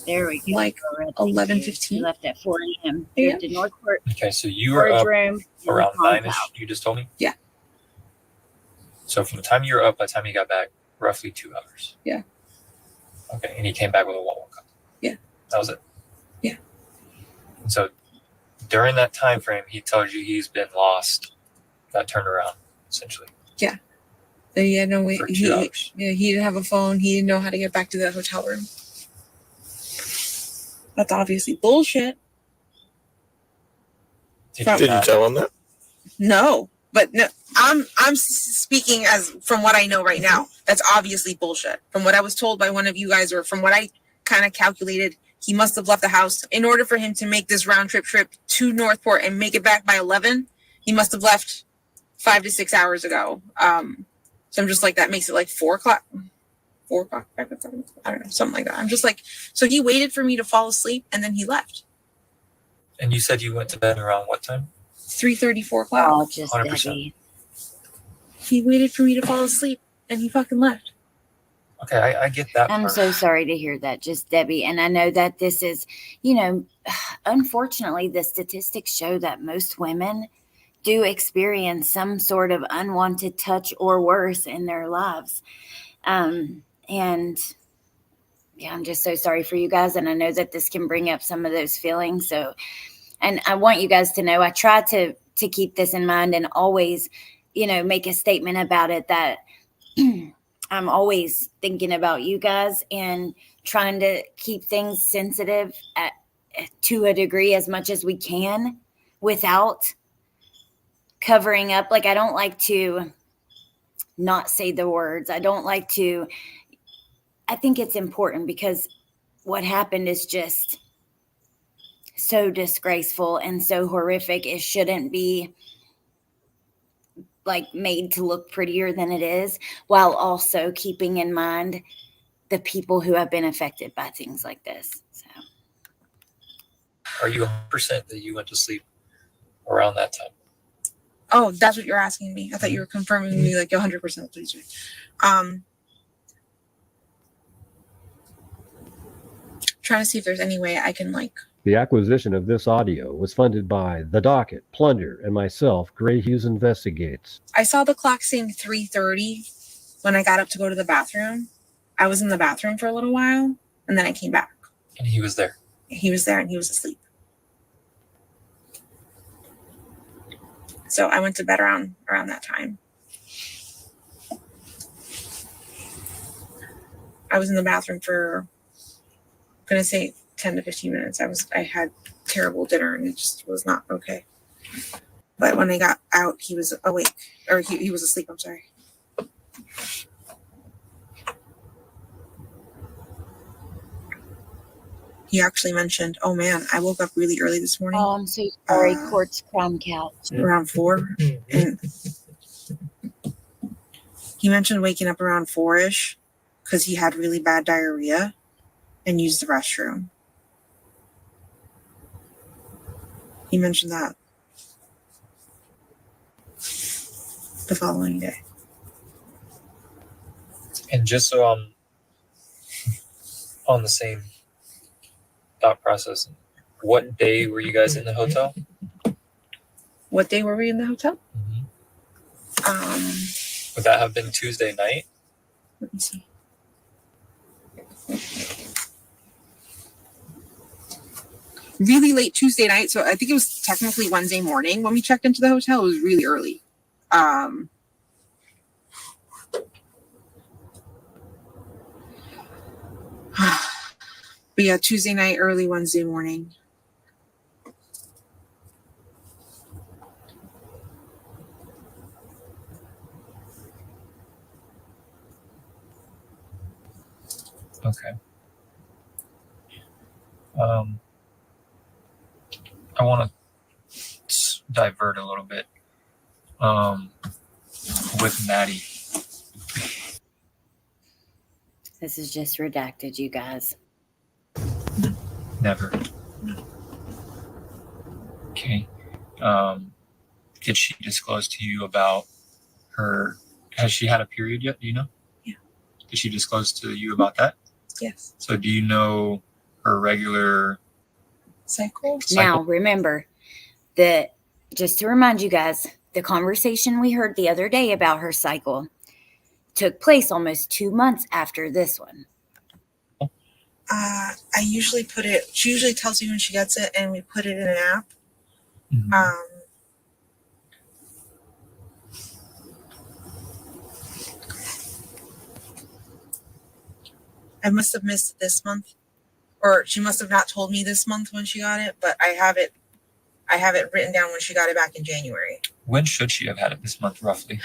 There we go. Like 11:15. He left at 4 a.m. Yeah. Drove to Northport. Okay, so you were up room around 9ish, you just told me? Yeah. So from the time you were up by the time he got back, roughly 2 hours. Yeah. Okay, and he came back with a Wawa cup. Yeah. That was it. Yeah. And so during that time frame, he tells you he's been lost, got turned around, essentially. Yeah. He had no way. For 2 hours. Yeah, he didn't have a phone. He didn't know how to get back to the hotel room. That's obviously bullshit. Did you tell him that? No, but no, I'm speaking as from what I know right now. That's obviously bullshit. From what I was told by one of you guys, or from what I kind of calculated, he must have left the house in order for him to make this round trip to Northport and make it back by 11. He must have left 5 to 6 hours ago. So I'm just like, that makes it like 4 o'clock. 4 o'clock, 5 o'clock, I don't know, something like that. I'm just like, so he waited for me to fall asleep and then he left. And you said you went to bed around what time? 3:30, 4 o'clock. Oh, just 100%. Debbie. He waited for me to fall asleep and he fucking left. Okay, I get that I'm part. so sorry to hear that, just Debbie. And I know that this is, you know, unfortunately, the statistics show that most women do experience some sort of unwanted touch or worse in their lives. And yeah, I'm just so sorry for you guys. And I know that this can bring up some of those feelings. So, and I want you guys to know, I try to keep this in mind and always, you know, make a statement about it, that I'm always thinking about you guys and trying to keep things sensitive to a degree as much as we can without covering up. Like, I don't like to not say the words. I don't like to. I think it's important because what happened is just so disgraceful and so horrific. It shouldn't be like made to look prettier than it is, while also keeping in mind the people who have been affected by things like this. So, Are you 100% that you went to sleep around that time? Oh, that's what you're asking me. I thought you were confirming me like 100%, please. Trying to see if there's any way I can like. The acquisition of this audio was funded by The Docket, Plunder, and myself, Gray Hughes Investigates. I saw the clock saying 3:30 when I got up to go to the bathroom. I was in the bathroom for a little while and then I came back. And he was there. He was there and he was asleep. So I went to bed around that time. I was in the bathroom for, I'm gonna say 10 to 15 minutes. I had terrible dinner and it just was not okay. But when I got out, he was awake, or he was asleep, I'm sorry. He actually mentioned, oh man, I woke up really early this morning. oh, I'm so sorry. Court's crumb couch. Around 4. And he mentioned waking up around 4-ish because he had really bad diarrhea and used the restroom. He mentioned that the following day. And just so I'm on the same thought process, what day were you guys in the hotel? What day were we in the hotel? Would that have been Tuesday night? Let me see. Really late Tuesday night, so I think it was technically Wednesday morning when we checked into the hotel. It was really early. But yeah, Tuesday night, early Wednesday morning. Okay. I want to divert a little bit with Maddie. This is just redacted, you guys. Never. Okay. Did she disclose to you about her? Has she had a period yet? Do you know? Yeah. Did she disclose to you about that? Yes. So do you know her regular Cycle? Now, remember that, just to remind you guys, the conversation we heard the other day about her cycle took place almost 2 months after this one. I usually put it, she usually tells me when she gets it, and we put it in an app. Mhm. I must have missed it this month, or she must have not told me this month when she got it, but I have it written down when she got it back in January. When should she have had it this month, roughly?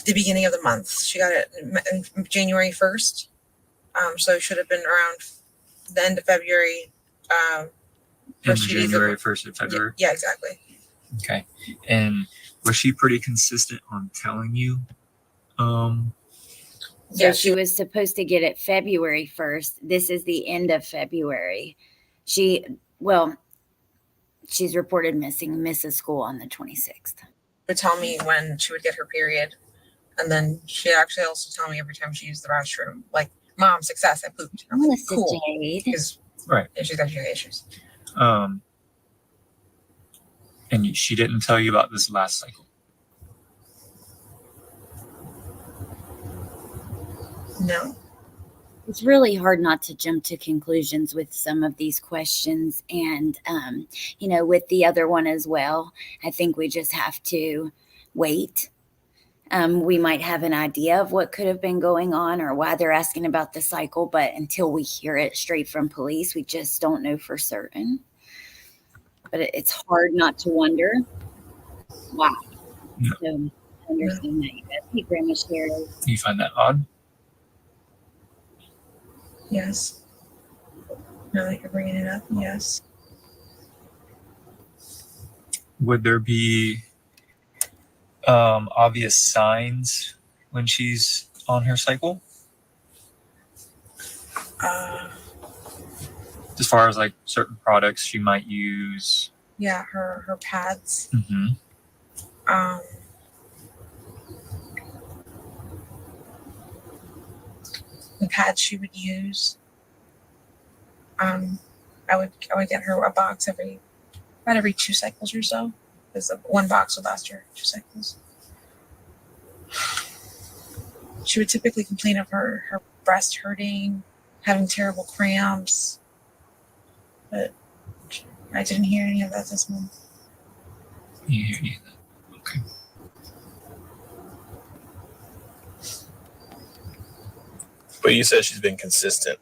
The beginning of the month. She got it in January 1st. So it should have been around the end of February. In January, 1st of February? Yeah, exactly. Okay. And was she pretty consistent on telling you? So she was supposed to get it February 1st. This is the end of February. She's reported missing, misses school on the 26th. Would tell me when she would get her period. And then she'd actually also tell me every time she used the restroom, like, Mom, success, I pooped. I'm like, cool. Because Right. she's got GI issues. And she didn't tell you about this last cycle? No. It's really hard not to jump to conclusions with some of these questions. And, with the other one as well, I think we just have to wait. We might have an idea of what could have been going on or why they're asking about the cycle, but until we hear it straight from police, we just don't know for certain. But it's hard not to wonder why. Yeah. So I understand that, you guys. Hey, Grandma Sherry. You find that odd? Yes. Now that you're bringing it up, yes. Would there be obvious signs when she's on her cycle? As far as like certain products she might use? Yeah, her pads. Mm-hmm. The pads she would use. I would get her a box about every 2 cycles or so, because one box would last her 2 cycles. She would typically complain of her breast hurting, having terrible cramps, but I didn't hear any of that this month. You hear any of that? Okay. But you said she's been consistent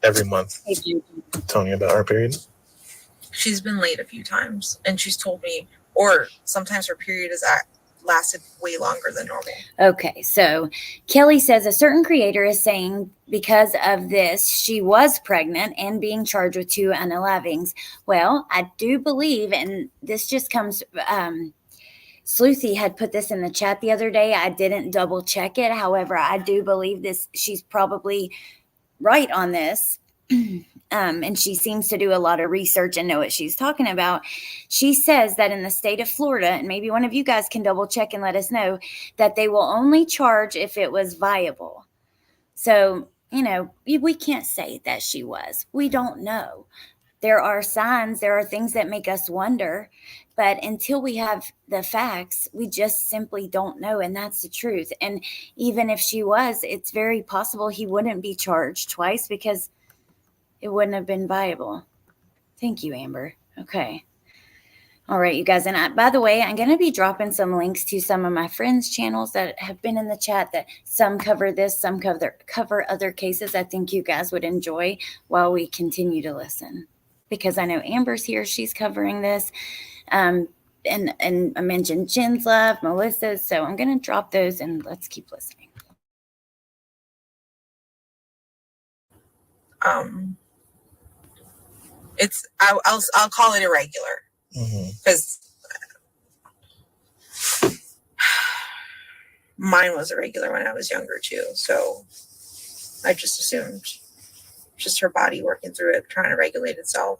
every month telling you about her period? She's been late a few times, and she's told me, or sometimes her period has lasted way longer than normal. Okay, so Kelly says a certain creator is saying because of this, she was pregnant and being charged with 2 unalivings. Well, I do believe, and this just comes, Sleuthy had put this in the chat the other day. I didn't double check it. However, I do believe this. She's probably right on this. And she seems to do a lot of research and know what she's talking about. She says that in the state of Florida, and maybe one of you guys can double check and let us know, that they will only charge if it was viable. So, we can't say that she was. We don't know. There are signs, there are things that make us wonder, but until we have the facts, we just simply don't know, and that's the truth. And even if she was, it's very possible he wouldn't be charged twice because it wouldn't have been viable. Thank you, Amber. Okay. All right, you guys. And by the way, I'm going to be dropping some links to some of my friends' channels that have been in the chat, that some cover this, some cover other cases I think you guys would enjoy while we continue to listen. Because I know Amber's here. She's covering this. And I mentioned Jenn's Love, Melissa's. So I'm going to drop those and let's keep listening. I'll call it irregular, because mine was irregular when I was younger too. So I just assumed just her body working through it, trying to regulate itself.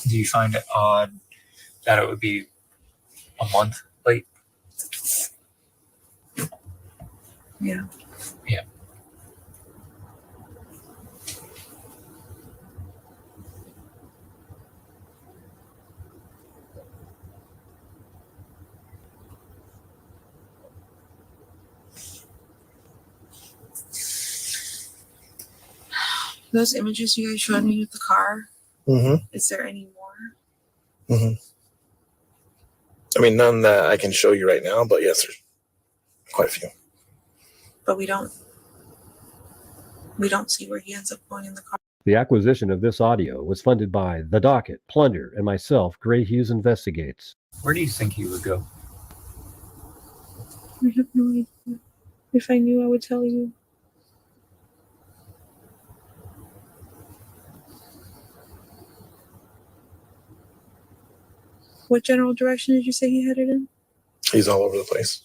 Do you find it odd that it would be a month late? Yeah. Yeah. Those images you guys showed me with the car, is there any more? I mean, none that I can show you right now, but yes, there's quite a few. But we don't see where he ends up going in the car. The acquisition of this audio was funded by The Docket, Plunder, and myself, Gray Hughes Investigates. Where do you think he would go? I have no idea. If I knew, I would tell you. What general direction did you say he headed in? He's all over the place.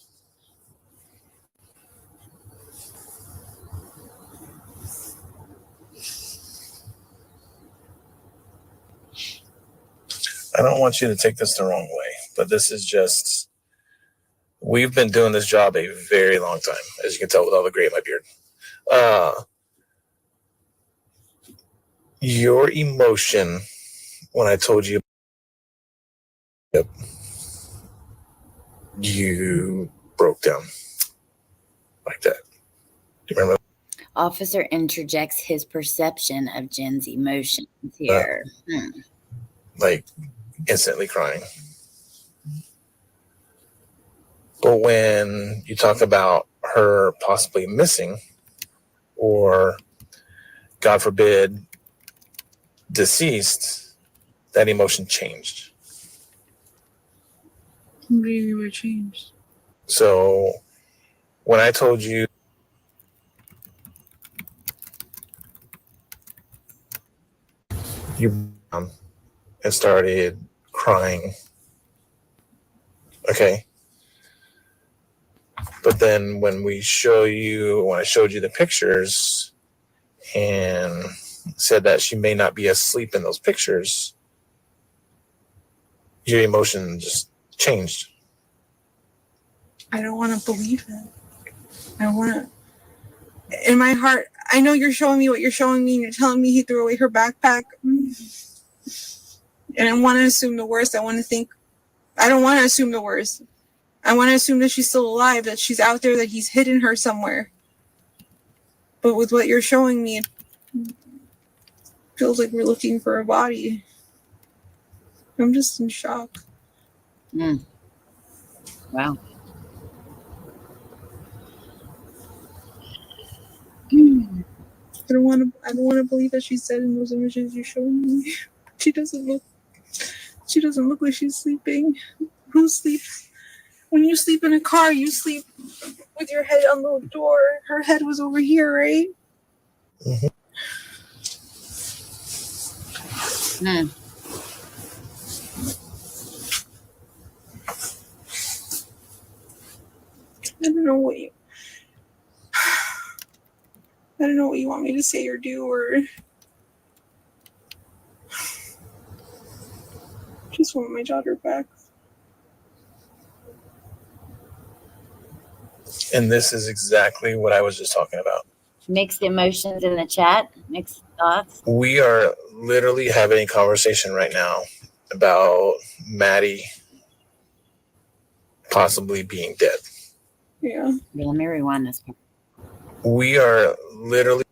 I don't want you to take this the wrong way, but this is just, we've been doing this job a very long time, as you can tell with all the gray in my beard. Your emotion when I told you, you broke down like that. Do you remember? Officer interjects his perception of Jen's emotions here. Like instantly crying. But when you talk about her possibly missing, or God forbid, deceased, that emotion changed. What do you mean by changed? So when I told you and started crying, okay, but then when I showed you the pictures and said that she may not be asleep in those pictures, your emotion just changed. I don't want to believe it. I want to. In my heart, I know you're showing me what you're showing me, and you're telling me he threw away her backpack. And I want to assume the worst. I don't want to assume the worst. I want to assume that she's still alive, that she's out there, that he's hidden her somewhere. But with what you're showing me, it feels like we're looking for a body. I'm just in shock. Wow. I don't want to believe that she's dead in those images you showed me. She doesn't look like she's sleeping. Who sleeps? When you sleep in a car, you sleep with your head on the door. Her head was over here, right? Mm-hmm. I don't know what you want me to say or do, or just want my daughter back. And this is exactly what I was just talking about. Mixed emotions in the chat, mixed thoughts. We are literally having a conversation right now about Maddie possibly being dead. Yeah. Let me rewind this part. We are literally.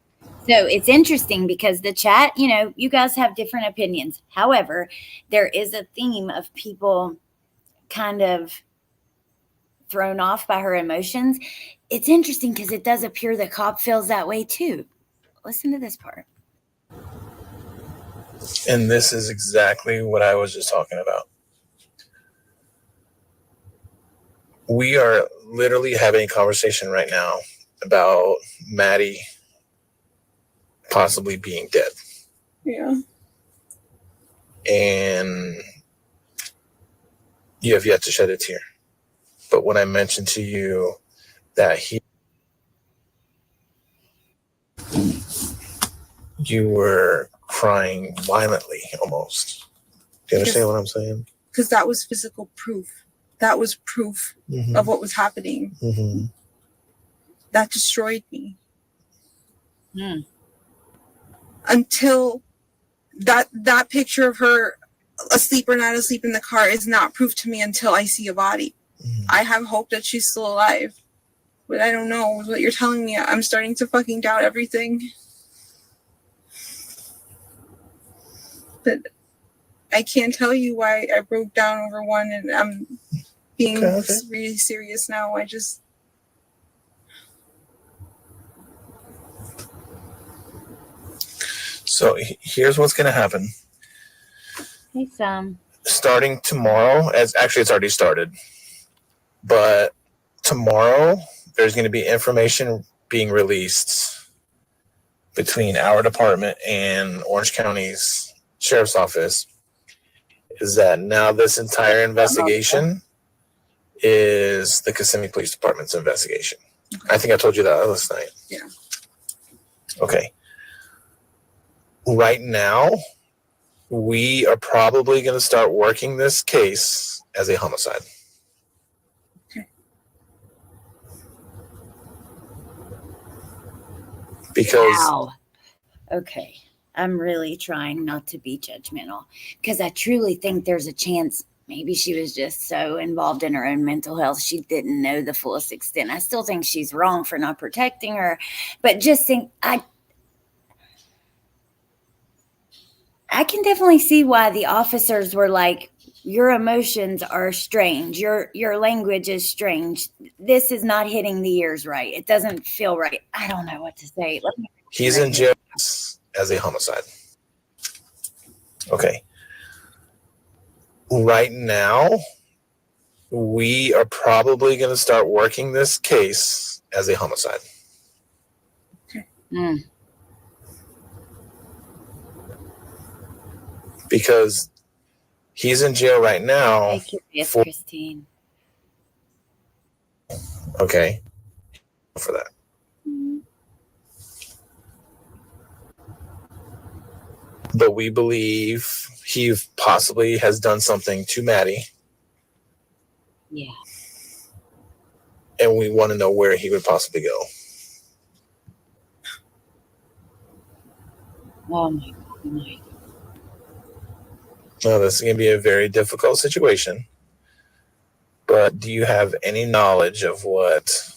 So it's interesting because the chat, you guys have different opinions. However, there is a theme of people kind of thrown off by her emotions. It's interesting because it does appear the cop feels that way too. Listen to this part. And this is exactly what I was just talking about. We are literally having a conversation right now about Maddie possibly being dead. Yeah. And you have yet to shed a tear. But when I mentioned to you that you were crying violently almost. Do you understand what I'm saying? Because that was physical proof. That was proof of what was happening. Mm-hmm. That destroyed me. Until that picture of her asleep or not asleep in the car is not proof to me until I see a body. I have hope that she's still alive. But I don't know what you're telling me. I'm starting to fucking doubt everything. But I can't tell you why I broke down over one, and I'm being really serious now. So here's what's going to happen. Hey, Sam. Starting tomorrow, it's already started, but tomorrow there's going to be information being released between our department and Orange County's Sheriff's Office. Is that now this entire investigation is the Kissimmee Police Department's investigation. I think I told you that last night. Yeah. Okay. Right now, we are probably going to start working this case as a homicide. Okay. Because wow. Okay. I'm really trying not to be judgmental because I truly think there's a chance maybe she was just so involved in her own mental health she didn't know the fullest extent. I still think she's wrong for not protecting her, but just think I can definitely see why the officers were like, your emotions are strange. Your language is strange. This is not hitting the ears right. It doesn't feel right. I don't know what to say. He's in jail as a homicide. Okay. Right now, we are probably going to start working this case as a homicide. Okay. Because he's in jail right now. Yes, Christine. Okay. For that. But we believe he possibly has done something to Maddie. Yeah. And we want to know where he would possibly go. Oh my God. Well, this is going to be a very difficult situation. But do you have any knowledge of what?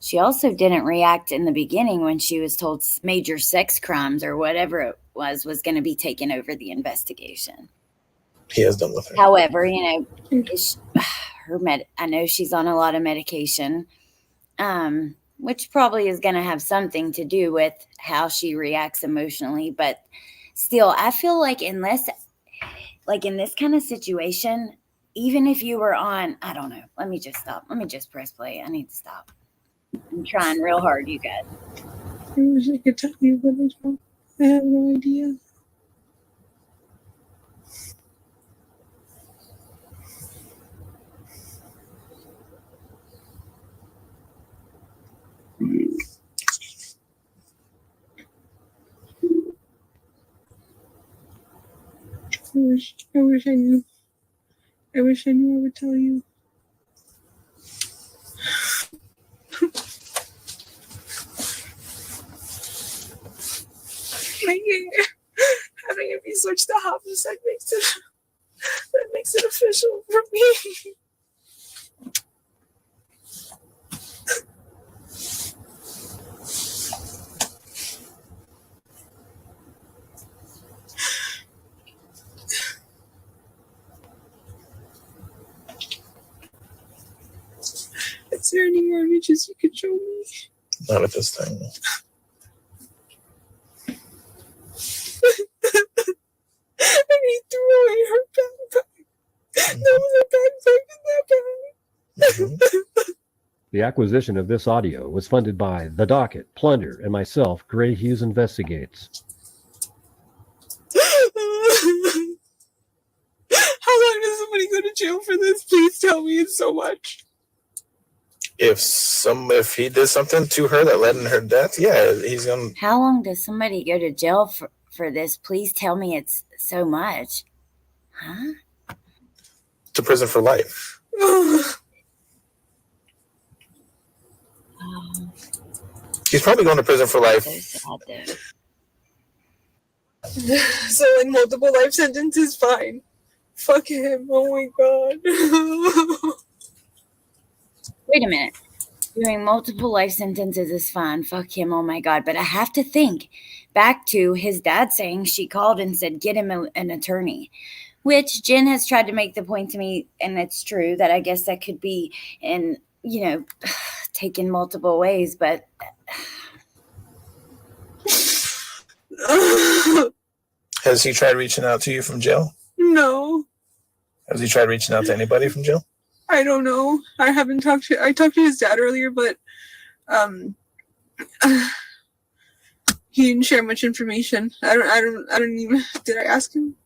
She also didn't react in the beginning when she was told major sex crimes or whatever it was going to be taken over the investigation. He has done with her. However, I know she's on a lot of medication, which probably is going to have something to do with how she reacts emotionally. But still, I feel like unless, like in this kind of situation, even if you were on, I don't know, let me just stop. Let me just press play. I need to stop. I'm trying real hard, you guys. I wish I could tell you what is wrong. I have no idea. I wish I knew. I wish I knew I would tell you. Having it be switched to homicide makes it official for me. Is there any more images you could show me? Not at this time. And he threw away her backpack. There was a backpack in that bag. The acquisition of this audio was funded by The Docket, Plunder, and myself, Gray Hughes Investigates. How long does somebody go to jail for this? Please tell me. means so much. If he did something to her that led in her death, yeah, he's gonna. How long does somebody go to jail for this? Please tell me it's so much. Huh? To prison for life. He's probably going to prison for life. So sad, though. So like multiple life sentences, fine. Fuck him. Oh my god. Wait a minute. Doing multiple life sentences is fine. Fuck him. Oh my god. But I have to think back to his dad saying she called and said, get him an attorney. Which Jenn has tried to make the point to me, and it's true that I guess that could be in, taken multiple ways, but Has he tried reaching out to you from jail? No. Has he tried reaching out to anybody from jail? I don't know. I talked to his dad earlier, but he didn't share much information. I don't even, did I ask him?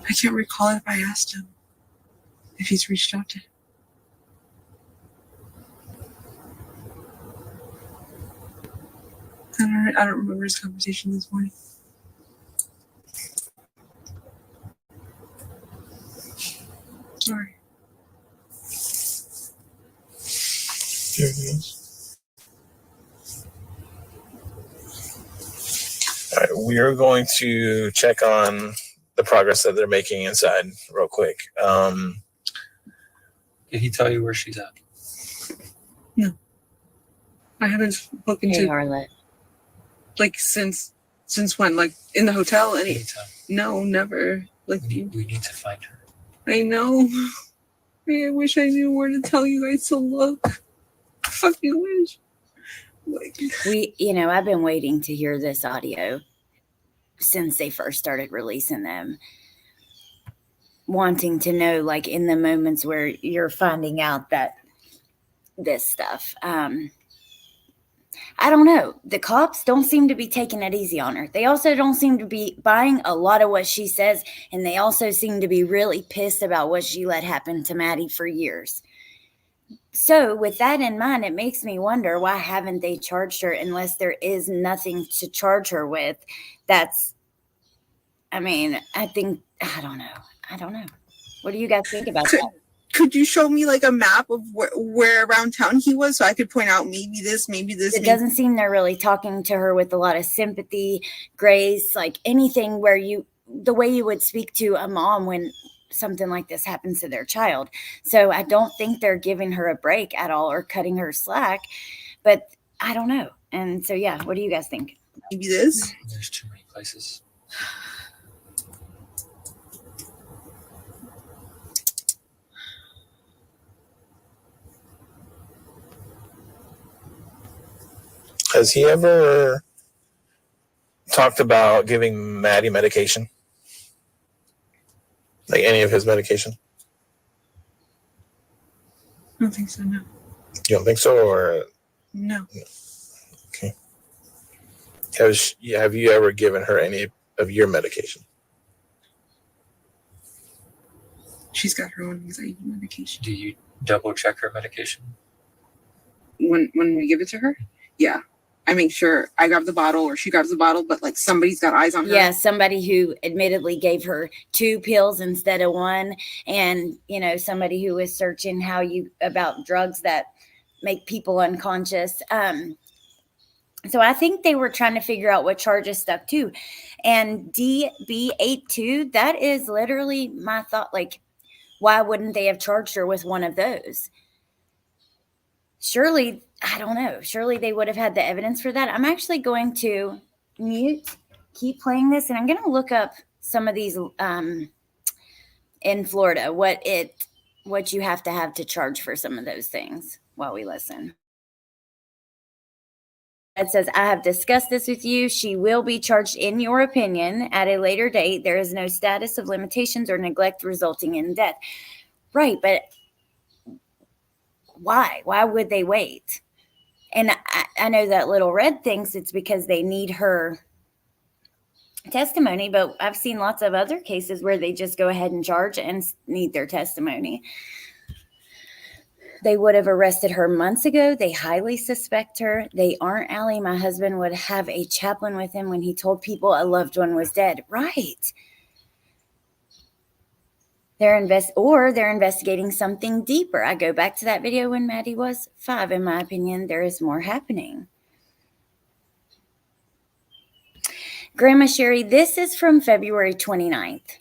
I can't recall if I asked him if he's reached out to him. I don't remember his conversation this morning. Sorry. Here he is. All right, we are going to check on the progress that they're making inside real quick. Did he tell you where she's at? No. I haven't spoken hey, to Harlot. like since when? Like in the hotel? Anytime. No, never. Like We need to find her. I know. I wish I knew where to tell you guys to look. I fucking wish. Like, I've been waiting to hear this audio since they first started releasing them. Wanting to know, like, in the moments where you're finding out that this stuff. I don't know. The cops don't seem to be taking it easy on her. They also don't seem to be buying a lot of what she says, and they also seem to be really pissed about what she let happen to Maddie for years. So with that in mind, it makes me wonder, why haven't they charged her unless there is nothing to charge her with? I don't know. What do you guys think about that? could you show me like a map of where around town he was so I could point out maybe this? It doesn't seem they're really talking to her with a lot of sympathy, grace, like anything where the way you would speak to a mom when something like this happens to their child. So I don't think they're giving her a break at all or cutting her slack, but I don't know. And so, yeah, what do you guys think? Maybe this? There's too many places. Has he ever talked about giving Maddie medication? Like any of his medication? I don't think so, no. You don't think so, or? No. Okay. Have you ever given her any of your medication? She's got her own anxiety medication. Do you double check her medication? When we give it to her? Yeah. I make sure I grab the bottle or she grabs the bottle, but like somebody's got eyes on her. Yeah, somebody who admittedly gave her 2 pills instead of 1. And, somebody who was searching about drugs that make people unconscious. So I think they were trying to figure out what charges stuck to. And DB82, that is literally my thought. Like, why wouldn't they have charged her with one of those? Surely, I don't know. Surely they would have had the evidence for that. I'm actually going to keep playing this, and I'm going to look up some of these in Florida, what you have to charge for some of those things while we listen. It says, I have discussed this with you. She will be charged in your opinion at a later date. There is no status of limitations or neglect resulting in death. Right, but why? Why would they wait? And I know that Little Red thinks it's because they need her testimony, but I've seen lots of other cases where they just go ahead and charge and need their testimony. They would have arrested her months ago. They highly suspect her. They aren't Allie. My husband would have a chaplain with him when he told people a loved one was dead. Right. They're investigating something deeper. I go back to that video when Maddie was 5. In my opinion, there is more happening. Grandma Sherry, this is from February 29th.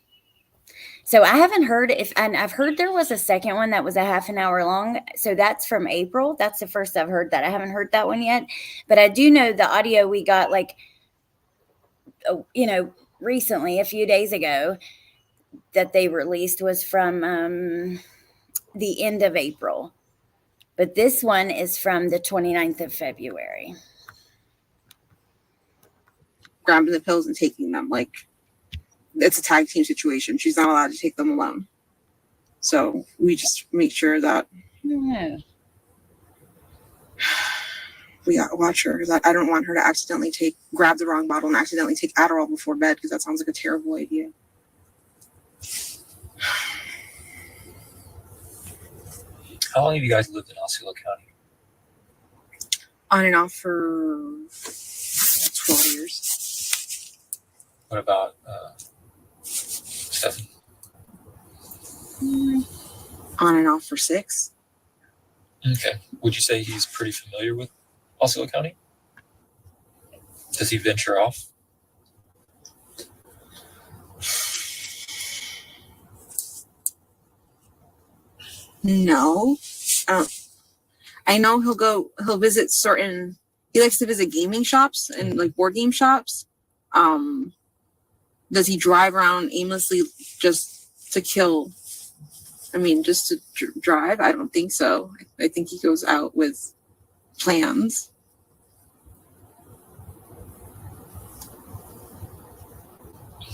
So I haven't heard and I've heard there was a second one that was a half an hour long. So that's from April. That's the first I've heard that. I haven't heard that one yet. But I do know the audio we got recently, a few days ago, that they released was from the end of April. But this one is from the 29th of February. Grabbing the pills and taking them. It's a tag team situation. She's not allowed to take them alone. So we just make sure that we got to watch her, because I don't want her to accidentally grab the wrong bottle and accidentally take Adderall before bed, because that sounds like a terrible idea. How long have you guys lived in Osceola County? On and off for 12 years. What about Stephan? On and off for 6. Okay. Would you say he's pretty familiar with Osceola County? Does he venture off? No. I know he'll visit he likes to visit gaming shops and board game shops. Does he drive around aimlessly just to kill? Just to drive? I don't think so. I think he goes out with plans.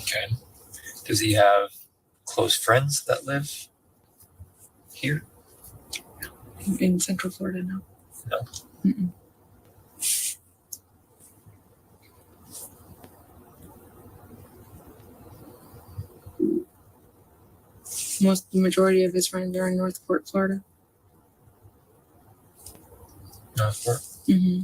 Okay. Does he have close friends that live here? In Central Florida, no. No. Mm-mm. The majority of his friends are in Northport, Florida. Northport? Mm-hmm.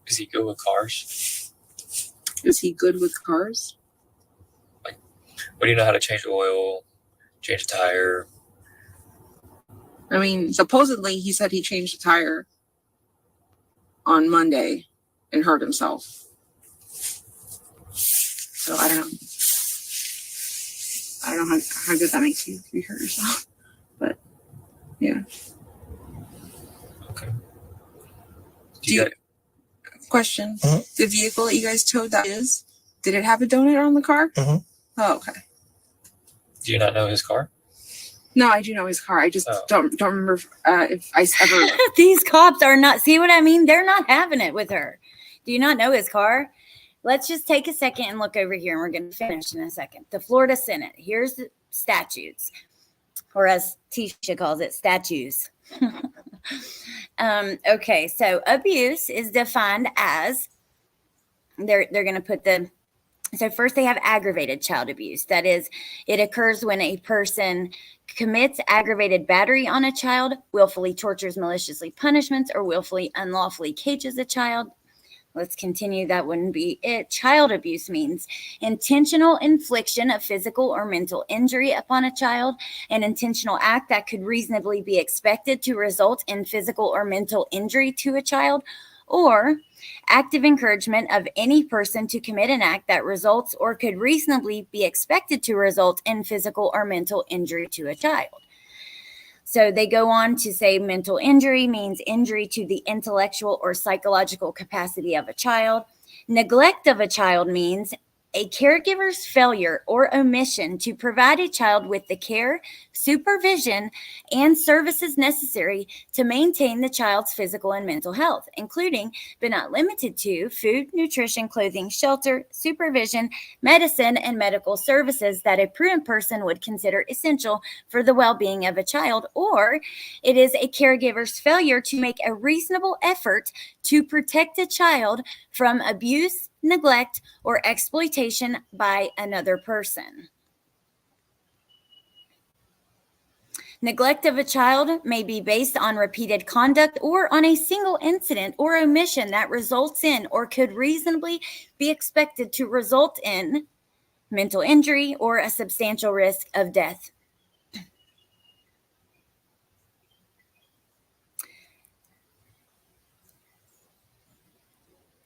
Does he go with cars? Is he good with cars? What do you know how to change oil, change a tire? Supposedly he said he changed a tire on Monday and hurt himself. So I don't know. I don't know how good that makes you if you hurt yourself. But yeah. Okay. Question. Mm-hmm. The vehicle that you guys towed, did it have a donut on the car? Mm-hmm. Oh, okay. Do you not know his car? No, I do know his car. I just don't remember if I ever. These cops are not. See what I mean? They're not having it with her. Do you not know his car? Let's just take a second and look over here, and we're going to finish in a second. The Florida Senate. Here's the statutes, or as Tisha calls it, statues. Okay, so abuse is defined as they're going to put so first they have aggravated child abuse. That is, it occurs when a person commits aggravated battery on a child, willfully tortures, maliciously punishments, or willfully unlawfully cages a child. Let's continue. That wouldn't be it. Child abuse means intentional infliction of physical or mental injury upon a child, an intentional act that could reasonably be expected to result in physical or mental injury to a child, or active encouragement of any person to commit an act that results or could reasonably be expected to result in physical or mental injury to a child. So they go on to say mental injury means injury to the intellectual or psychological capacity of a child. Neglect of a child means a caregiver's failure or omission to provide a child with the care, supervision, and services necessary to maintain the child's physical and mental health, including but not limited to food, nutrition, clothing, shelter, supervision, medicine, and medical services that a prudent person would consider essential for the well-being of a child, or it is a caregiver's failure to make a reasonable effort to protect a child from abuse, neglect, or exploitation by another person. Neglect of a child may be based on repeated conduct or on a single incident or omission that results in or could reasonably be expected to result in mental injury or a substantial risk of death.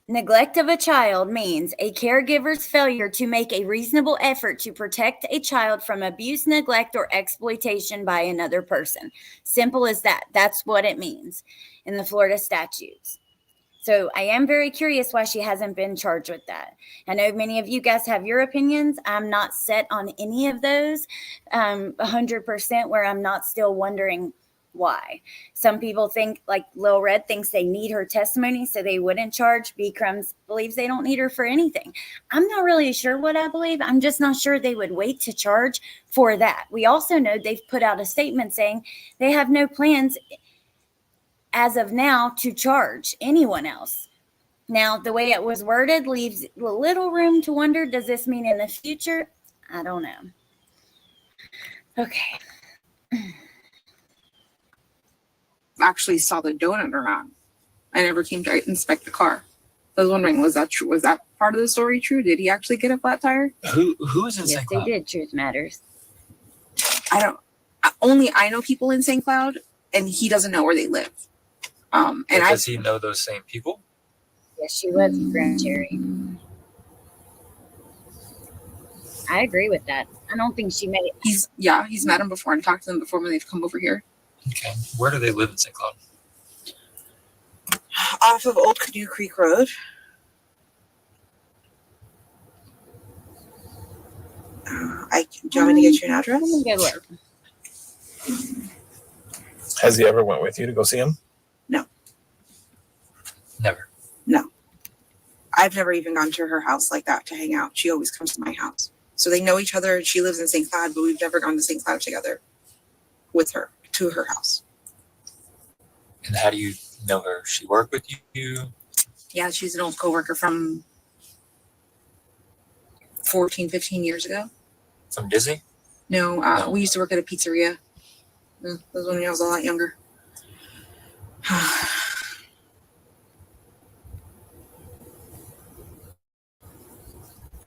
Neglect of a child means a caregiver's failure to make a reasonable effort to protect a child from abuse, neglect, or exploitation by another person. Simple as that. That's what it means in the Florida statutes. So I am very curious why she hasn't been charged with that. I know many of you guys have your opinions. I'm not set on any of those 100%, where I'm not still wondering why. Some people think, like Lil Red thinks they need her testimony so they wouldn't charge. B Crumbs believes they don't need her for anything. I'm not really sure what I believe. I'm just not sure they would wait to charge for that. We also know they've put out a statement saying they have no plans as of now to charge anyone else. Now, the way it was worded leaves a little room to wonder, does this mean in the future? I don't know. Okay. Actually saw the donut around. I never came to inspect the car. I was wondering, was that true? Was that part of the story true? Did he actually get a flat tire? Who is in Yes, St. they Cloud? did. Truth matters. I know people in St. Cloud, and he doesn't know where they live. Does he know those same people? Yes, she was Grand Cherry. I agree with that. I don't think she made it. He's met him before and talked to them before when they've come over here. Okay. Where do they live in St. Cloud? Off of Old Canoe Creek Road. Do you want me to get you an address? Let me go look. Has he ever went with you to go see him? Never. No. I've never even gone to her house like that to hang out. She always comes to my house. So they know each other. She lives in St. Cloud, but we've never gone to St. Cloud together with her to her house. And how do you know her? She worked with you? Yeah, she's an old coworker from 14, 15 years ago. From Disney? No, we used to work at a pizzeria. That was when I was a lot younger.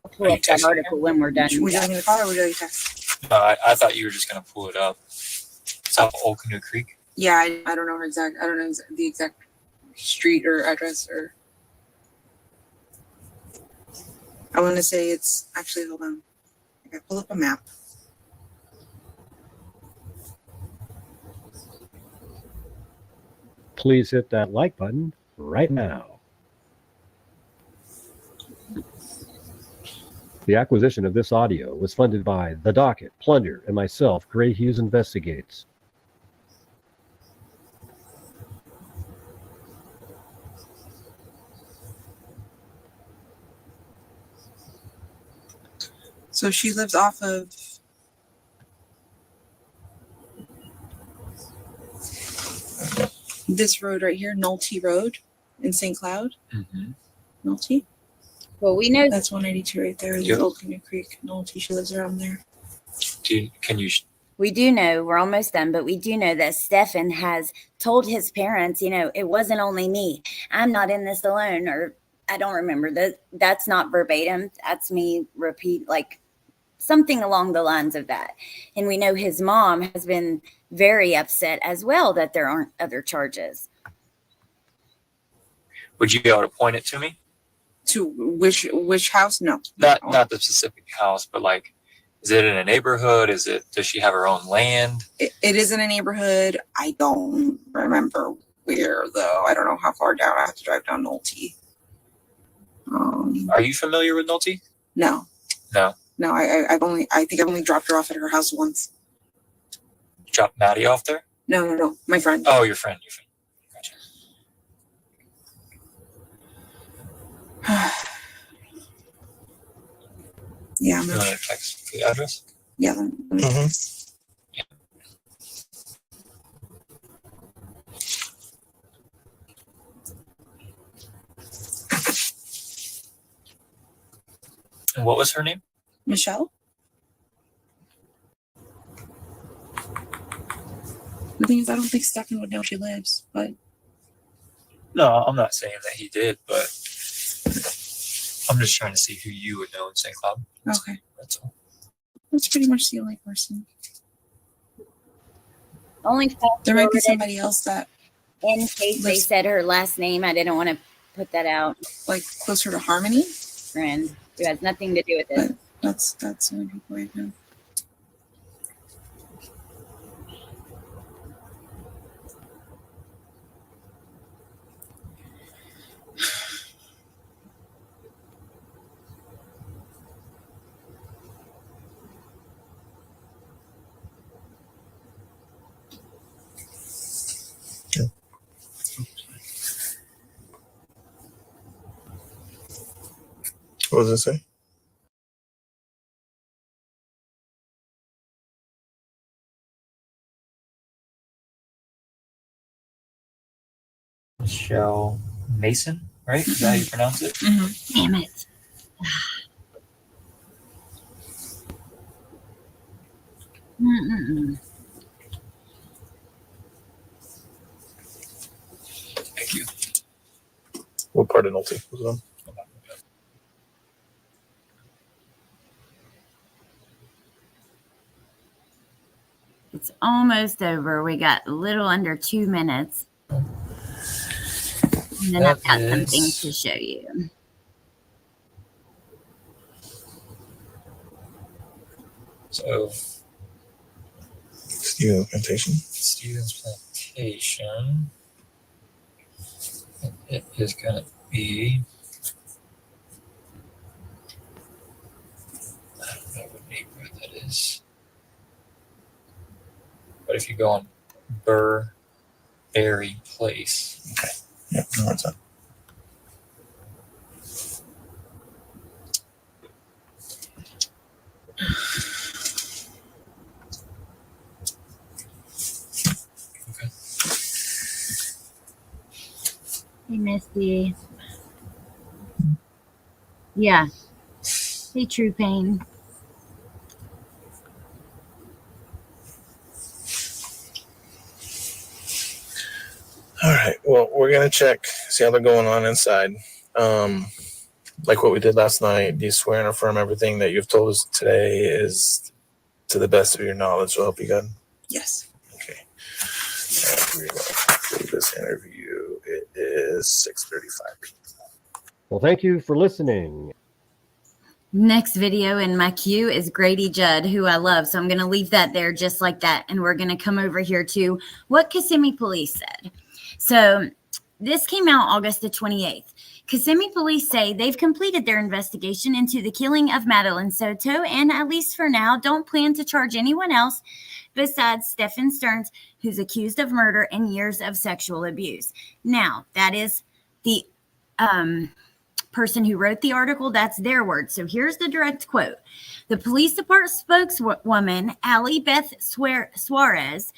I'll pull up that article when we're done. Would you like me to call or would you like to text? No, I thought you were just going to pull it up. It's off Old Canoe Creek. Yeah, I don't know her exact. I don't know the exact street or address or. I want to say it's actually. Hold on, I gotta pull up a map. Please hit that like button right now. The acquisition of this audio was funded by The Docket, Plunder, and myself, Gray Hughes Investigates. So she lives off of this road right here, Nolte Road in St. Cloud. Mm-hmm. Nolte. Well, we know That's 182 right there. Yep. Old Canoe Creek, Nolte. She lives around there. we do know, we're almost done, but we do know that Stephan has told his parents, it wasn't only me. I'm not in this alone, or I don't remember that. That's not verbatim. That's me repeat, like something along the lines of that. And we know his mom has been very upset as well that there aren't other charges. Would you be able to point it to me? To which house? No. Not the specific house, but like, is it in a neighborhood? Does she have her own land? It is in a neighborhood. I don't remember where though. I don't know how far down. I have to drive down Nolte. Are you familiar with Nolte? No. No. No, I think I've only dropped her off at her house once. Drop Maddie off there? No, my friend. Oh, your friend. Gotcha. Yeah, You want to text the address? yeah. Let me Yeah. And what was her name? Michelle? The thing is, I don't think Stephan would know she lives, but No, I'm not saying that he did, but I'm just trying to see who you would know in St. Cloud. okay. That's all. That's pretty much the only person. Only There might be somebody else that, in case they lives- said her last name. I didn't want to put that out. like, closer to Harmony, Friend who has nothing to do with it. but that's the only people I know. What does it say? Michelle Mason, right? Is that how you pronounce it? Mm-hmm. Damn it. Mm-mm-mm. Thank you. What part of Nolte was it on? It's almost over. We got a little under 2 minutes. And then I've got something to show you. So, Stephen's Plantation. Stephen's Plantation. It is going to be. I don't know what neighborhood that is. But if you go on Burberry Place. Okay. Yeah, no, it's not. Okay. Hey, Misty. Yeah. Hey, True Pain. All right. Well, we're gonna check, see how they're going on inside. Like what we did last night. Do you swear and affirm everything that you've told us today is to the best of your knowledge? Will help you good. Yes. Okay. We're gonna do this interview. It is 6:35 p.m. Well, thank you for listening. Next video in my queue is Grady Judd, who I love. So I'm going to leave that there just like that. And we're going to come over here to what Kissimmee police said. So this came out August the 28th. Kissimmee police say they've completed their investigation into the killing of Madeline Soto and, at least for now, don't plan to charge anyone else besides Stephan Stearns, who's accused of murder and years of sexual abuse. Now, that is the person who wrote the article. That's their word. So here's the direct quote. The police department spokeswoman, Allie Beth Suarez,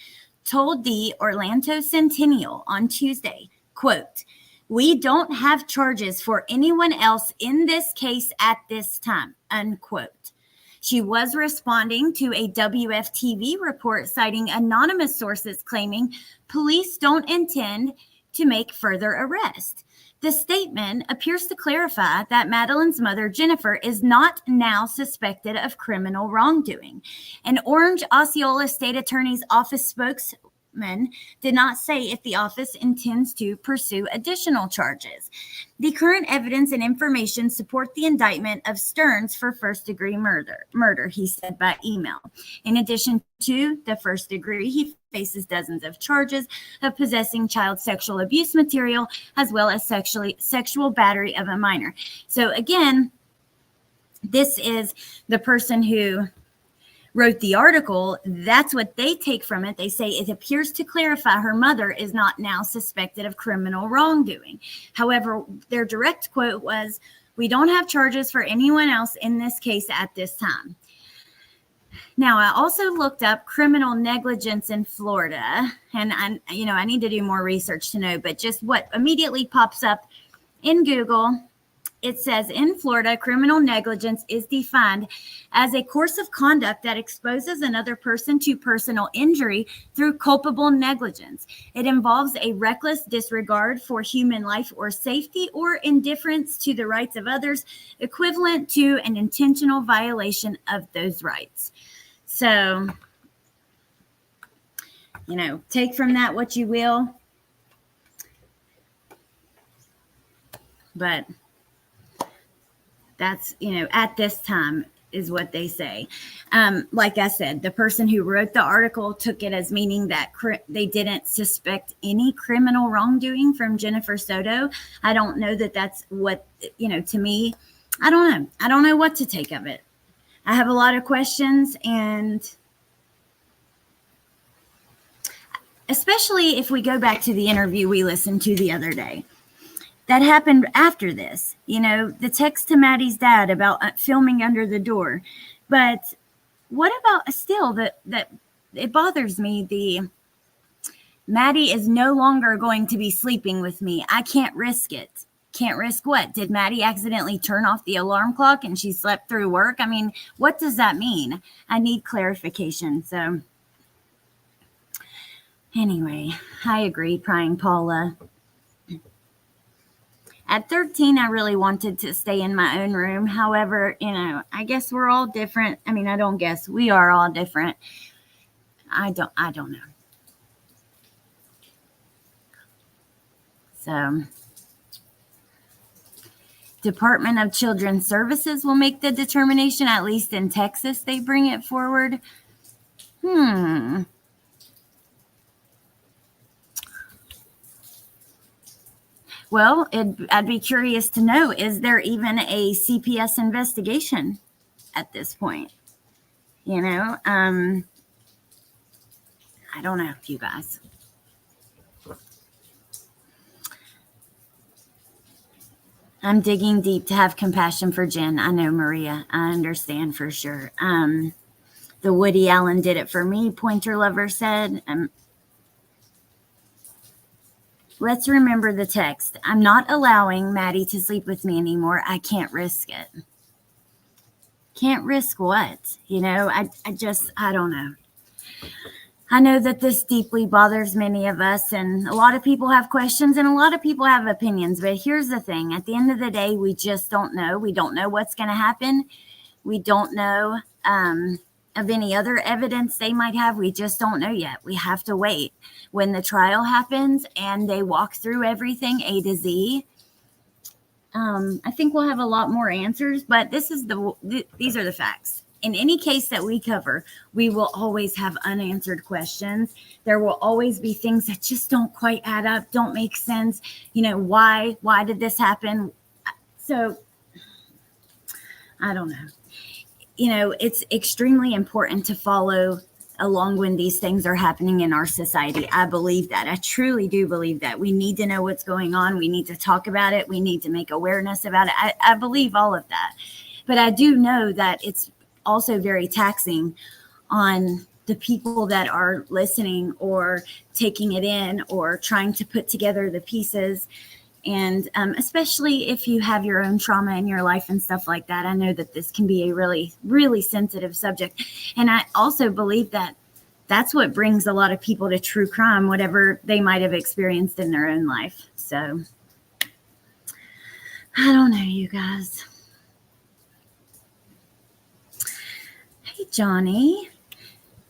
told the Orlando Centennial on Tuesday, quote, "We don't have charges for anyone else in this case at this time," unquote. She was responding to a WFTV report citing anonymous sources claiming police don't intend to make further arrests. The statement appears to clarify that Madeline's mother, Jennifer, is not now suspected of criminal wrongdoing. An Orange Osceola State Attorney's Office spokesman did not say if the office intends to pursue additional charges. The current evidence and information support the indictment of Stearns for first-degree murder, he said by email. In addition to the first degree, he faces dozens of charges of possessing child sexual abuse material, as well as sexual battery of a minor. So again, this is the person who wrote the article. That's what they take from it. They say it appears to clarify her mother is not now suspected of criminal wrongdoing. However, their direct quote was, "We don't have charges for anyone else in this case at this time." Now, I also looked up criminal negligence in Florida, and I need to do more research to know, but just what immediately pops up in Google, it says in Florida, criminal negligence is defined as a course of conduct that exposes another person to personal injury through culpable negligence. It involves a reckless disregard for human life or safety or indifference to the rights of others, equivalent to an intentional violation of those rights. So, take from that what you will. But that's, at this time is what they say. Like I said, the person who wrote the article took it as meaning that they didn't suspect any criminal wrongdoing from Jennifer Soto. I don't know that that's what, to me, I don't know. I don't know what to take of it. I have a lot of questions, and especially if we go back to the interview we listened to the other day. That happened after this, the text to Maddie's dad about filming under the door. But what about still that it bothers me, Maddie is no longer going to be sleeping with me. I can't risk it. Can't risk what? Did Maddie accidentally turn off the alarm clock and she slept through work? I mean, what does that mean? I need clarification. So anyway, I agree, Prying Paula. At 13, I really wanted to stay in my own room. However, I guess we're all different. I mean, I don't guess. We are all different. I don't know. So, Department of Children's Services will make the determination. At least in Texas, they bring it forward. Well, I'd be curious to know, is there even a CPS investigation at this point? I don't know, you guys. I'm digging deep to have compassion for Jenn. I know, Maria. I understand for sure. The Woody Allen did it for me, Pointer Lover said. Let's remember the text. I'm not allowing Maddie to sleep with me anymore. I can't risk it. Can't risk what? I don't know. I know that this deeply bothers many of us, and a lot of people have questions and a lot of people have opinions. But here's the thing. At the end of the day, we just don't know. We don't know what's going to happen. We don't know of any other evidence they might have. We just don't know yet. We have to wait. When the trial happens and they walk through everything A to Z, I think we'll have a lot more answers, but these are the facts. In any case that we cover, we will always have unanswered questions. There will always be things that just don't quite add up, don't make sense. Why did this happen? So I don't know. It's extremely important to follow along when these things are happening in our society. I believe that. I truly do believe that. We need to know what's going on. We need to talk about it. We need to make awareness about it. I believe all of that. But I do know that it's also very taxing on the people that are listening or taking it in or trying to put together the pieces. And especially if you have your own trauma in your life and stuff like that, I know that this can be a really, really sensitive subject. And I also believe that that's what brings a lot of people to true crime, whatever they might have experienced in their own life. So I don't know, you guys. Hey, Johnny.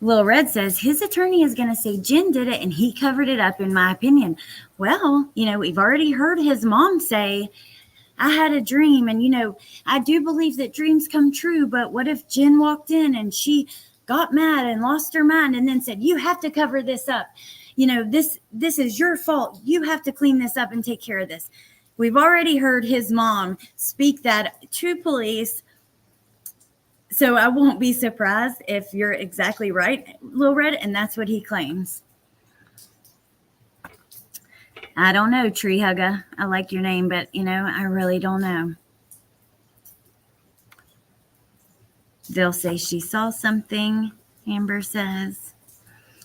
Lil Red says his attorney is going to say Jenn did it and he covered it up, in my opinion. Well, we've already heard his mom say, I had a dream. And, I do believe that dreams come true. But what if Jenn walked in and she got mad and lost her mind and then said, you have to cover this up. This is your fault. You have to clean this up and take care of this. We've already heard his mom speak that to police. So I won't be surprised if you're exactly right, Lil Red, and that's what he claims. I don't know, Tree Hugger. I like your name, but, I really don't know. They'll say she saw something, Amber says.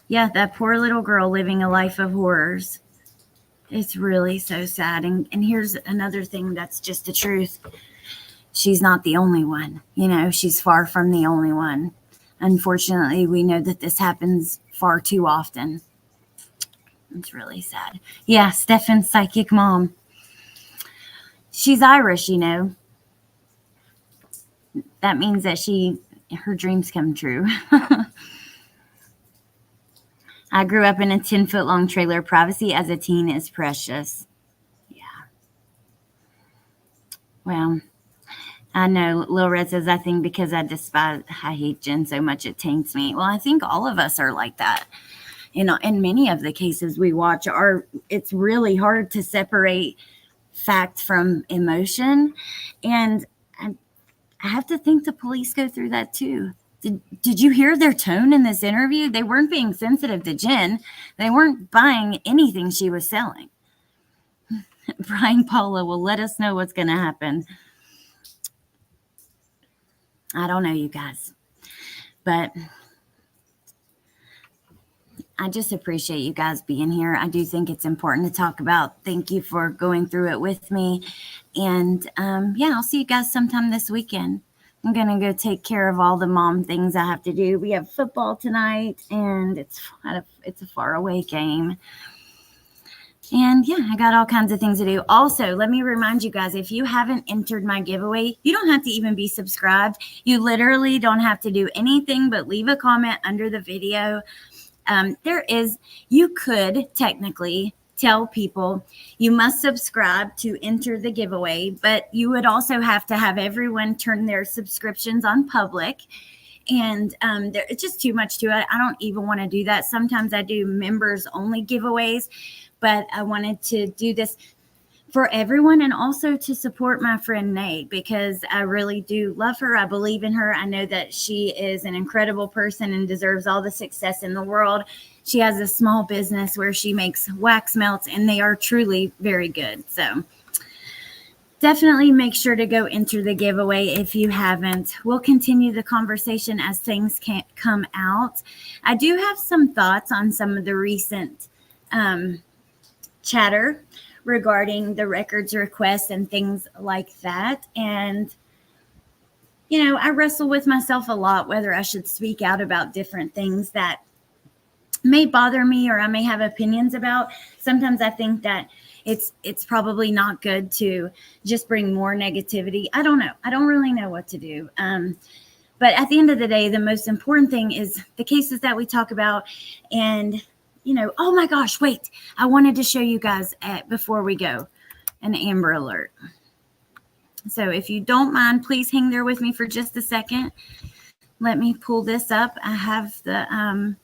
Yeah, that poor little girl living a life of horrors. It's really so sad. And here's another thing that's just the truth. She's not the only one. She's far from the only one. Unfortunately, we know that this happens far too often. It's really sad. Yeah, Stephan's psychic mom. She's Irish, That means that her dreams come true. I grew up in a 10-foot-long trailer. Privacy as a teen is precious. Yeah. Well, I know Lil Red says, I think because I hate Jenn so much it taints me. Well, I think all of us are like that. In many of the cases we watch, it's really hard to separate fact from emotion. And I have to think the police go through that too. Did you hear their tone in this interview? They weren't being sensitive to Jenn. They weren't buying anything she was selling. Brian Paula will let us know what's going to happen. I don't know, you guys. But I just appreciate you guys being here. I do think it's important to talk about. Thank you for going through it with me. And I'll see you guys sometime this weekend. I'm going to go take care of all the mom things I have to do. We have football tonight, and it's a faraway game. And I got all kinds of things to do. Also, let me remind you guys, if you haven't entered my giveaway, you don't have to even be subscribed. You literally don't have to do anything but leave a comment under the video. You could technically tell people you must subscribe to enter the giveaway, but you would also have to have everyone turn their subscriptions on public. And it's just too much to it. I don't even want to do that. Sometimes I do members only giveaways, but I wanted to do this for everyone and also to support my friend Nate, because I really do love her. I believe in her. I know that she is an incredible person and deserves all the success in the world. She has a small business where she makes wax melts, and they are truly very good. So definitely make sure to go enter the giveaway if you haven't. We'll continue the conversation as things can come out. I do have some thoughts on some of the recent chatter regarding the records requests and things like that. And, I wrestle with myself a lot whether I should speak out about different things that may bother me or I may have opinions about. Sometimes I think that it's probably not good to just bring more negativity. I don't know. I don't really know what to do. But at the end of the day, the most important thing is the cases that we talk about. And oh my gosh, wait, I wanted to show you guys before we go an Amber Alert. So if you don't mind, please hang there with me for just a second. Let me pull this up. I have the, I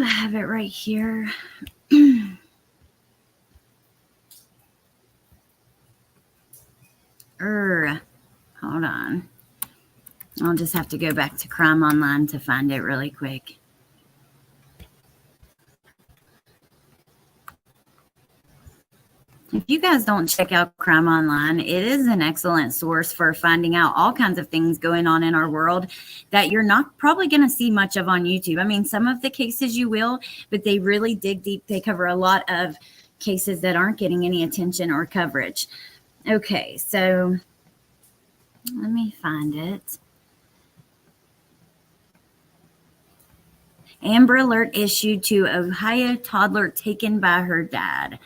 have it right here. Hold on. I'll just have to go back to Crime Online to find it really quick. If you guys don't check out Crime Online, it is an excellent source for finding out all kinds of things going on in our world that you're not probably going to see much of on YouTube. I mean, some of the cases you will, but they really dig deep. They cover a lot of cases that aren't getting any attention or coverage. Okay, so let me find it. Amber Alert issued to Ohio toddler taken by her dad.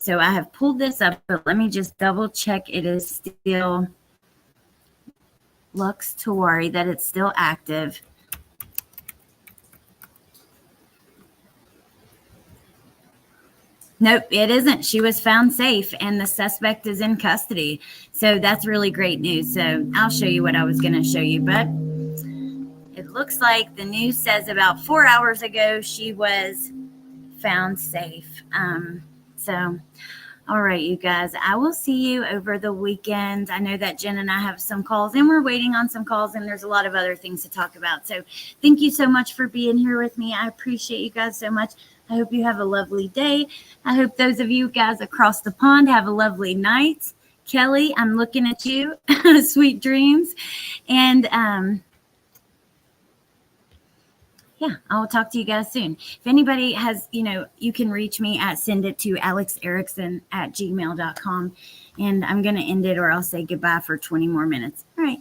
So I have pulled this up, but let me just double check it is still, looks to worry that it's still active. Nope, it isn't. She was found safe and the suspect is in custody. So that's really great news. So I'll show you what I was going to show you, but it looks like the news says about 4 hours ago she was found safe. So All right, you guys, I will see you over the weekend. I know that Jenn and I have some calls, and we're waiting on some calls, and there's a lot of other things to talk about. So thank you so much for being here with me. I appreciate you guys so much. I hope you have a lovely day. I hope those of you guys across the pond have a lovely night. Kelly, I'm looking at you. Sweet dreams. And yeah, I'll talk to you guys soon. If anybody has, you can reach me at sendittoalexerickson@gmail.com. And I'm going to end it, or I'll say goodbye for 20 more minutes. All right.